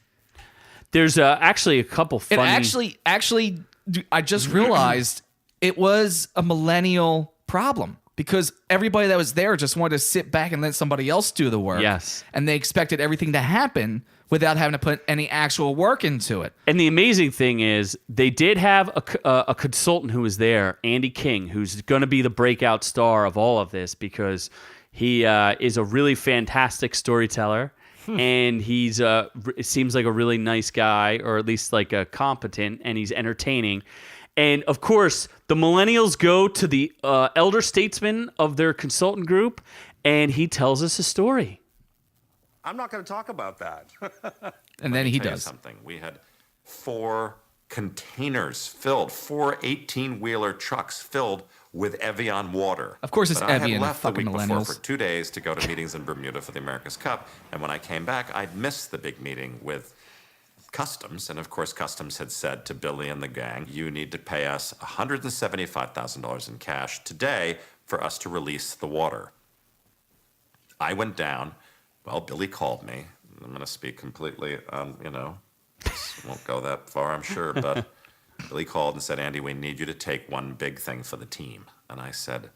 There's actually a couple funny. It actually, I just realized it was a millennial problem because everybody that was there just wanted to sit back and let somebody else do the work. Yes. And they expected everything to happen without having to put any actual work into it. And the amazing thing is, they did have a consultant who was there, Andy King, who's going to be the breakout star of all of this because he is a really fantastic storyteller. And he's seems like a really nice guy, or at least like a competent, and he's entertaining. And of course, the millennials go to the elder statesman of their consultant group, and he tells us a story. I'm not going to talk about that. And then he Tell you does. something. We had 4 containers filled, 4 18-wheeler trucks filled with Evian water. Of course it's But I Evian, had left the fucking week before millennials. for 2 days to go to meetings in Bermuda for the America's Cup. And when I came back, I'd missed the big meeting with Customs. And of course, Customs had said to Billy and the gang, you need to pay us $175,000 in cash today for us to release the water. I went down. Well, Billy called me. I'm going to speak completely, this won't go that far, I'm sure, but Billy called and said, Andy, we need you to take one big thing for the team. And I said,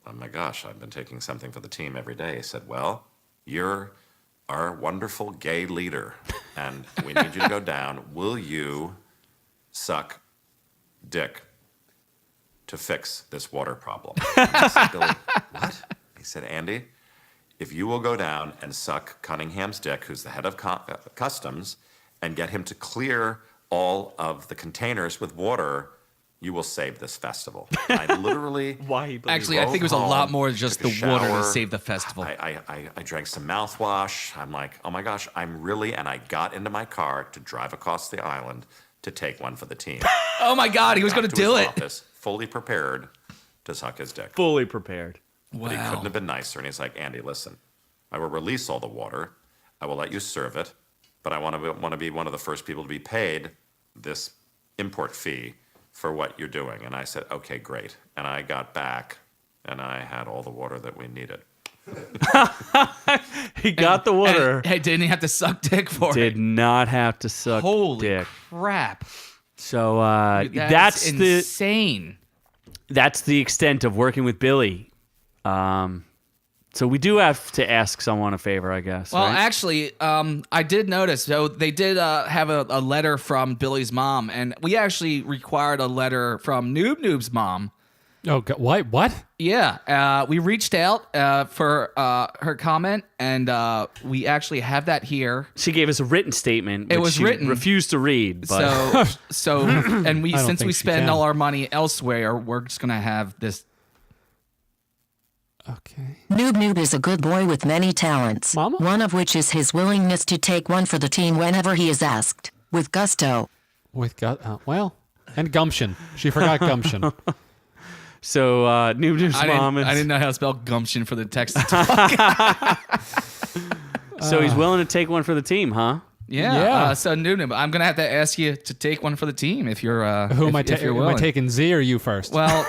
oh my gosh, I've been taking something for the team every day. He said, well, you're our wonderful gay leader, and we need you to go down. Will you suck dick to fix this water problem? And I said, Billy, what? He said, Andy, if you will go down and suck Cunningham's dick, who's the head of Customs, and get him to clear all of the containers with water, you will save this festival. I literally Actually, I think it was a lot more than just took the a water to shower. save the festival. I drank some mouthwash. I'm like, oh my gosh, and I got into my car to drive across the island to take one for the team. Oh my God, he was going to do it. Office, fully prepared to suck his dick. Fully prepared. But he couldn't have been nicer. And he's like, Andy, listen, I will release all the water. I will let you serve it. But I want to be one of the first people to be paid this import fee for what you're doing. And I said, okay, great. And I got back, and I had all the water that we needed. He got the water. Hey, didn't he have to suck dick for it? Did not have to suck Holy dick. crap. So That's insane. That's the extent of working with Billy. So we do have to ask someone a favor, I guess. Well, right? actually, I did notice. So they did have a letter from Billy's mom, and we actually required a letter from Noob-Noob's mom. Oh, God, what? Yeah, we reached out for her comment, and we actually have that here. She gave us a written statement. It which was she written. refused to read. But And we I don't since think we she spend can. all our money elsewhere, we're just gonna have this. Okay. Noob-Noob is a good boy with many talents. Mama? One of which is his willingness to take one for the team whenever he is asked. With gusto. With and gumption. She forgot gumption. so Noob-Noob's mom is. I didn't know how to spell gumption for the text. So he's willing to take one for the team, huh? Yeah. So Noob-Noob, I'm gonna have to ask you to take one for the team if you're. Who am I if you're taking? Am I willing. taking Z or you first? Well,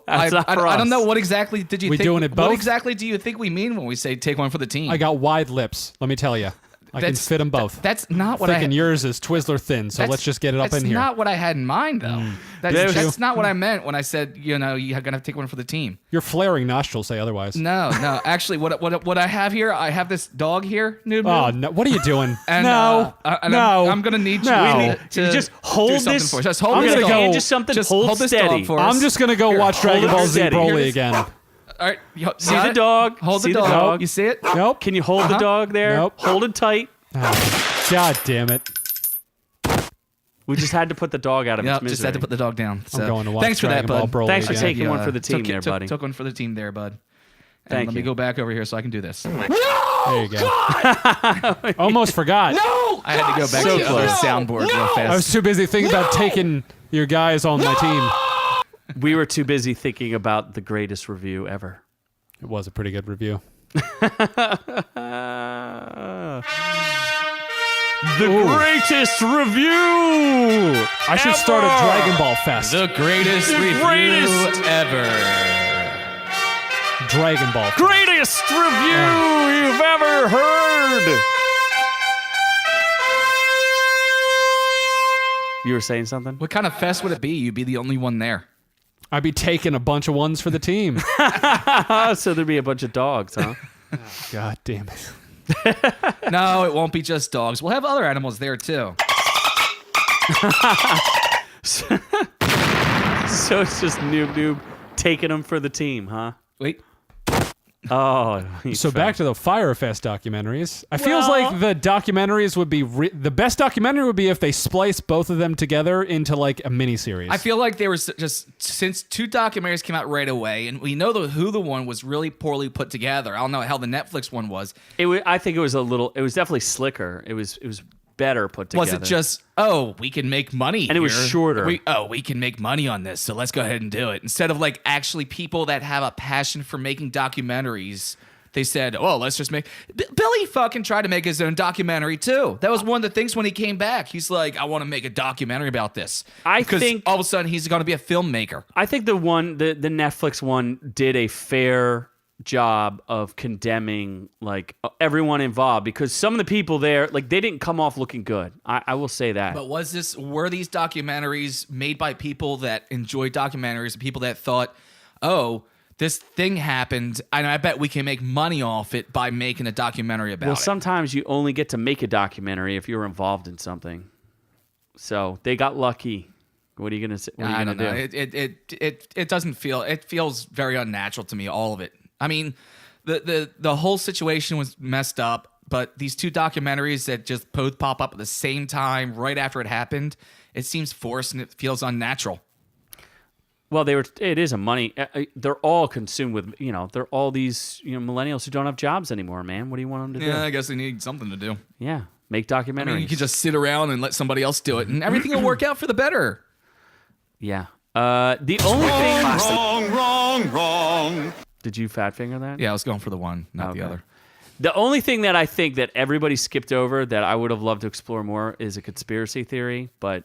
That's not for I don't us. know what exactly did you We think. doing it both? What exactly do you think we mean when we say take one for the team? I got wide lips. Let me tell you, I can fit them both. That's not what I. Thinking yours is Twizzler thin, so let's just get it up in here. That's not what I had in mind, though. There's- That's not what I meant when I said, you're gonna take one for the team. Your flaring nostrils say otherwise. No. Actually, what I have here, I have this dog here, Noob. Oh no! What are you doing? And, no, and no. I'm gonna need you No. to You just hold do something this. for us. Just hold I'm this gonna dog. go- Hand you something. Just hold this steady. dog for us. I'm just gonna go watch hold Dragon it Ball Z steady. Broly Here it is. again. All right, See the dog. Hold See the the dog. dog. You see it? Nope. Can you hold the dog there? Nope. Hold it tight. God damn it! We just had to put the dog out of its Yep, misery. just had to put the dog down. So. going to watch Thanks for that, Dragon bud. Ball Broly Thanks for again. taking one for the team took, there, buddy. Took one for the team there, bud. And Thank let me you. go back over here so I can do this. There you go. Almost forgot. I had to go back to the other soundboard real fast. I was too busy thinking about taking your guys on my team. We were too busy thinking about the greatest review ever. It was a pretty good review. The greatest review. I should start a Dragon Ball Fest. The greatest review greatest. ever. Dragon Ball. Greatest review you've ever heard. You were saying something? What kind of fest would it be? You'd be the only one there. I'd be taking a bunch of ones for the team. So there'd be a bunch of dogs, huh? God damn it. No, it won't be just dogs. We'll have other animals there too. So it's just Noob-Noob taking them for the team, huh? Wait. Oh. So back to the Fyre Fest documentaries. I feels Well- like the documentaries would be the best documentary would be if they splice both of them together into like a mini series. I feel like there was just since 2 documentaries came out right away, and we know the Hulu one was really poorly put together. I don't know how the Netflix one was. I think it was a little. It was definitely slicker. It was better put together. Was it just we can make money And it was here. shorter. We can make money on this, so let's go ahead and do it. Instead of like actually people that have a passion for making documentaries, they said, "Oh, let's just make." Billy fucking tried to make his own documentary too. That was one of the things when he came back. He's like, "I want to make a documentary about this." Because think- all of a sudden he's going to be a filmmaker. I think the Netflix one did a fair job of condemning like everyone involved, because some of the people there, like, they didn't come off looking good. I will say that. But were these documentaries made by people that enjoy documentaries, people that thought, "Oh, this thing happened, and I bet we can make money off it by making a documentary about Well, it"? sometimes you only get to make a documentary if you're involved in something. So they got lucky. What are you gonna say? What are you I gonna don't know. do? It doesn't feel. It feels very unnatural to me. All of it. I mean, the whole situation was messed up. But these 2 documentaries that just both pop up at the same time, right after it happened, it seems forced and it feels unnatural. Well, it is a money. They're all consumed with, they're all these, millennials who don't have jobs anymore, man. What do you want them to do? Yeah, I guess they need something to do. Yeah, make documentaries. I mean, you can just sit around and let somebody else do it, and everything will work out for the better. Yeah. The only thing. Wrong. Did you fat finger that? Yeah, I was going for the one, not the Okay. other. The only thing that I think that everybody skipped over that I would have loved to explore more is a conspiracy theory. But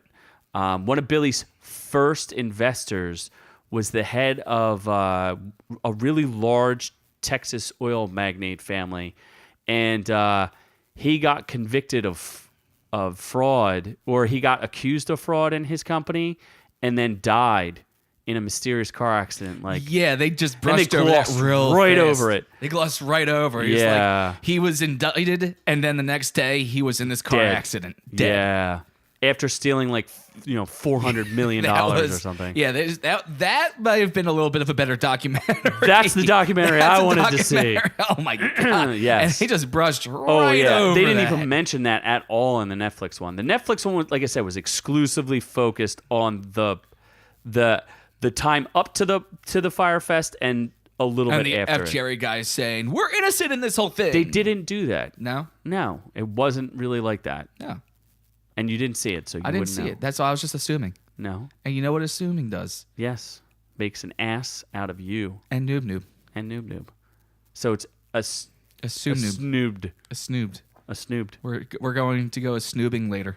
one of Billy's first investors was the head of a really large Texas oil magnate family, and he got convicted of fraud, or he got accused of fraud in his company, and then died in a mysterious car accident. Yeah, they just And brushed they over that glossed real right fast. over it. They glossed right over. It. Yeah. Like, he was indicted, and then the next day he was in this car Dead. accident. Dead. Yeah. After stealing $400 million or something. Yeah, that might have been a little bit of a better documentary. That's the documentary I wanted to see. Oh my god! Yes. And he just brushed right Oh yeah, over they didn't that. even mention that at all in the Netflix one. The Netflix one, like I said, was exclusively focused on the time up to the Fyre Fest and a little And bit the after F it. Jerry guys saying we're innocent in this whole thing. They didn't do that. No, No, it wasn't really like that. no, And you didn't see it, so you I didn't wouldn't see know. it. That's all I was just assuming. No. And you know what assuming does? Yes. Makes an ass out of you And Noob-Noob. and Noob-Noob. So it's Assume noob. snoobed. A snoobed. A snoobed. We're going to go a snoobing later.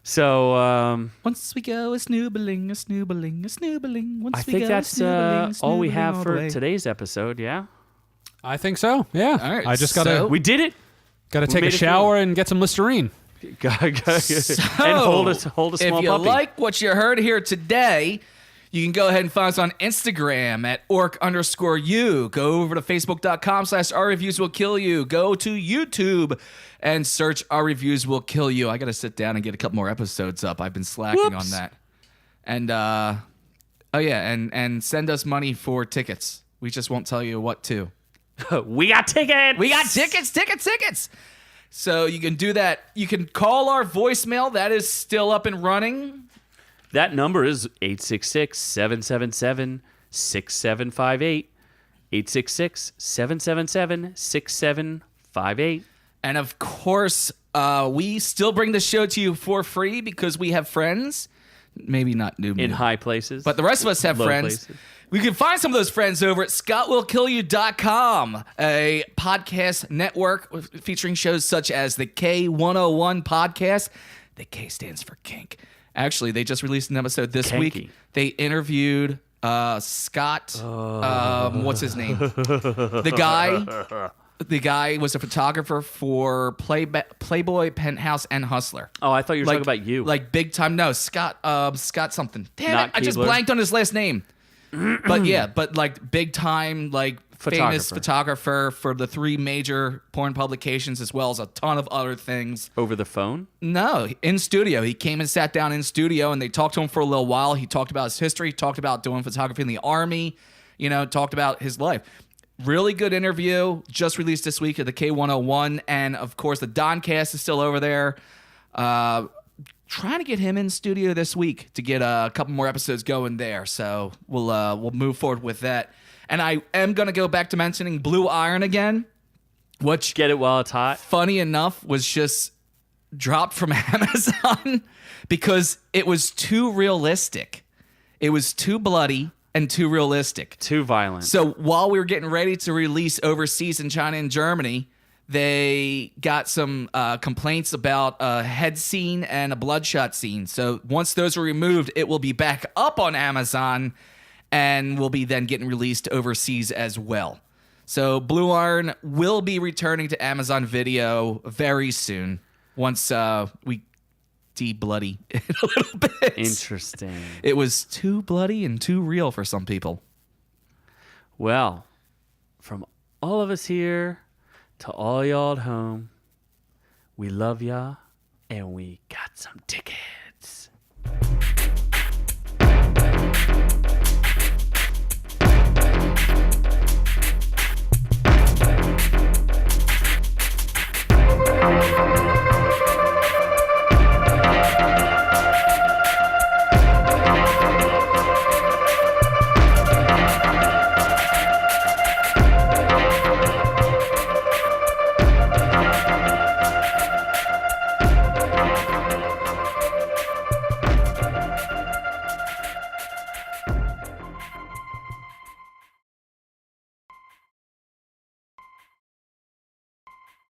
So Once we go a snoobling, a snoobling, a snoobling. Once I we think go that's a snoobling, all we snoobling have all for the way. today's episode. Yeah, I think so. Yeah. All right, I just so- gotta we did it. gotta take a made it shower and get some Listerine. And hold a small if you puppy. like what you heard here today, you can go ahead and find us on Instagram at ork_u. Go over to facebook.com/our reviews will kill you. Go to YouTube and search Our Reviews Will Kill You. I got to sit down and get a couple more episodes up. I've been slacking on that. And, and send us money for tickets. We just won't tell you what to. We got tickets. We got tickets. So you can do that. You can call our voicemail. That is still up and running. That number is 866-777-6758. 866-777-6758. And of course, we still bring the show to you for free because we have friends. Maybe not Noob-Noob. In high places. But the rest of us have Low friends. places. We can find some of those friends over at ScottWillKillYou.com, a podcast network featuring shows such as the K101 podcast. The K stands for kink. Actually, they just released an episode this Kinky. week. They interviewed Scott. What's his name? The guy was a photographer for Playboy, Penthouse, and Hustler. Oh, I thought you were talking about you. Like big time. No, Scott something. Damn Not it. I just Keebler? blanked on his last name. but like big time, like famous photographer for the 3 major porn publications as well as a ton of other things. Over the phone? No, in studio. He came and sat down in studio and they talked to him for a little while. He talked about his history, talked about doing photography in the Army, talked about his life. Really good interview, just released this week at the K101. And of course, the Doncast is still over there. Trying to get him in studio this week to get a couple more episodes going there. So we'll move forward with that. And I am going to go back to mentioning Blue Iron again, which, Get it while it's hot. funny enough, was just dropped from Amazon because it was too realistic. It was too bloody and too realistic. Too violent. So while we were getting ready to release overseas in China and Germany, they got some complaints about a head scene and a bloodshot scene. So once those are removed, it will be back up on Amazon and will be then getting released overseas as well. So Blue Iron will be returning to Amazon Video very soon once we de-bloody it a little bit. Interesting. It was too bloody and too real for some people. Well, from all of us here to all y'all at home, we love ya and we got some tickets.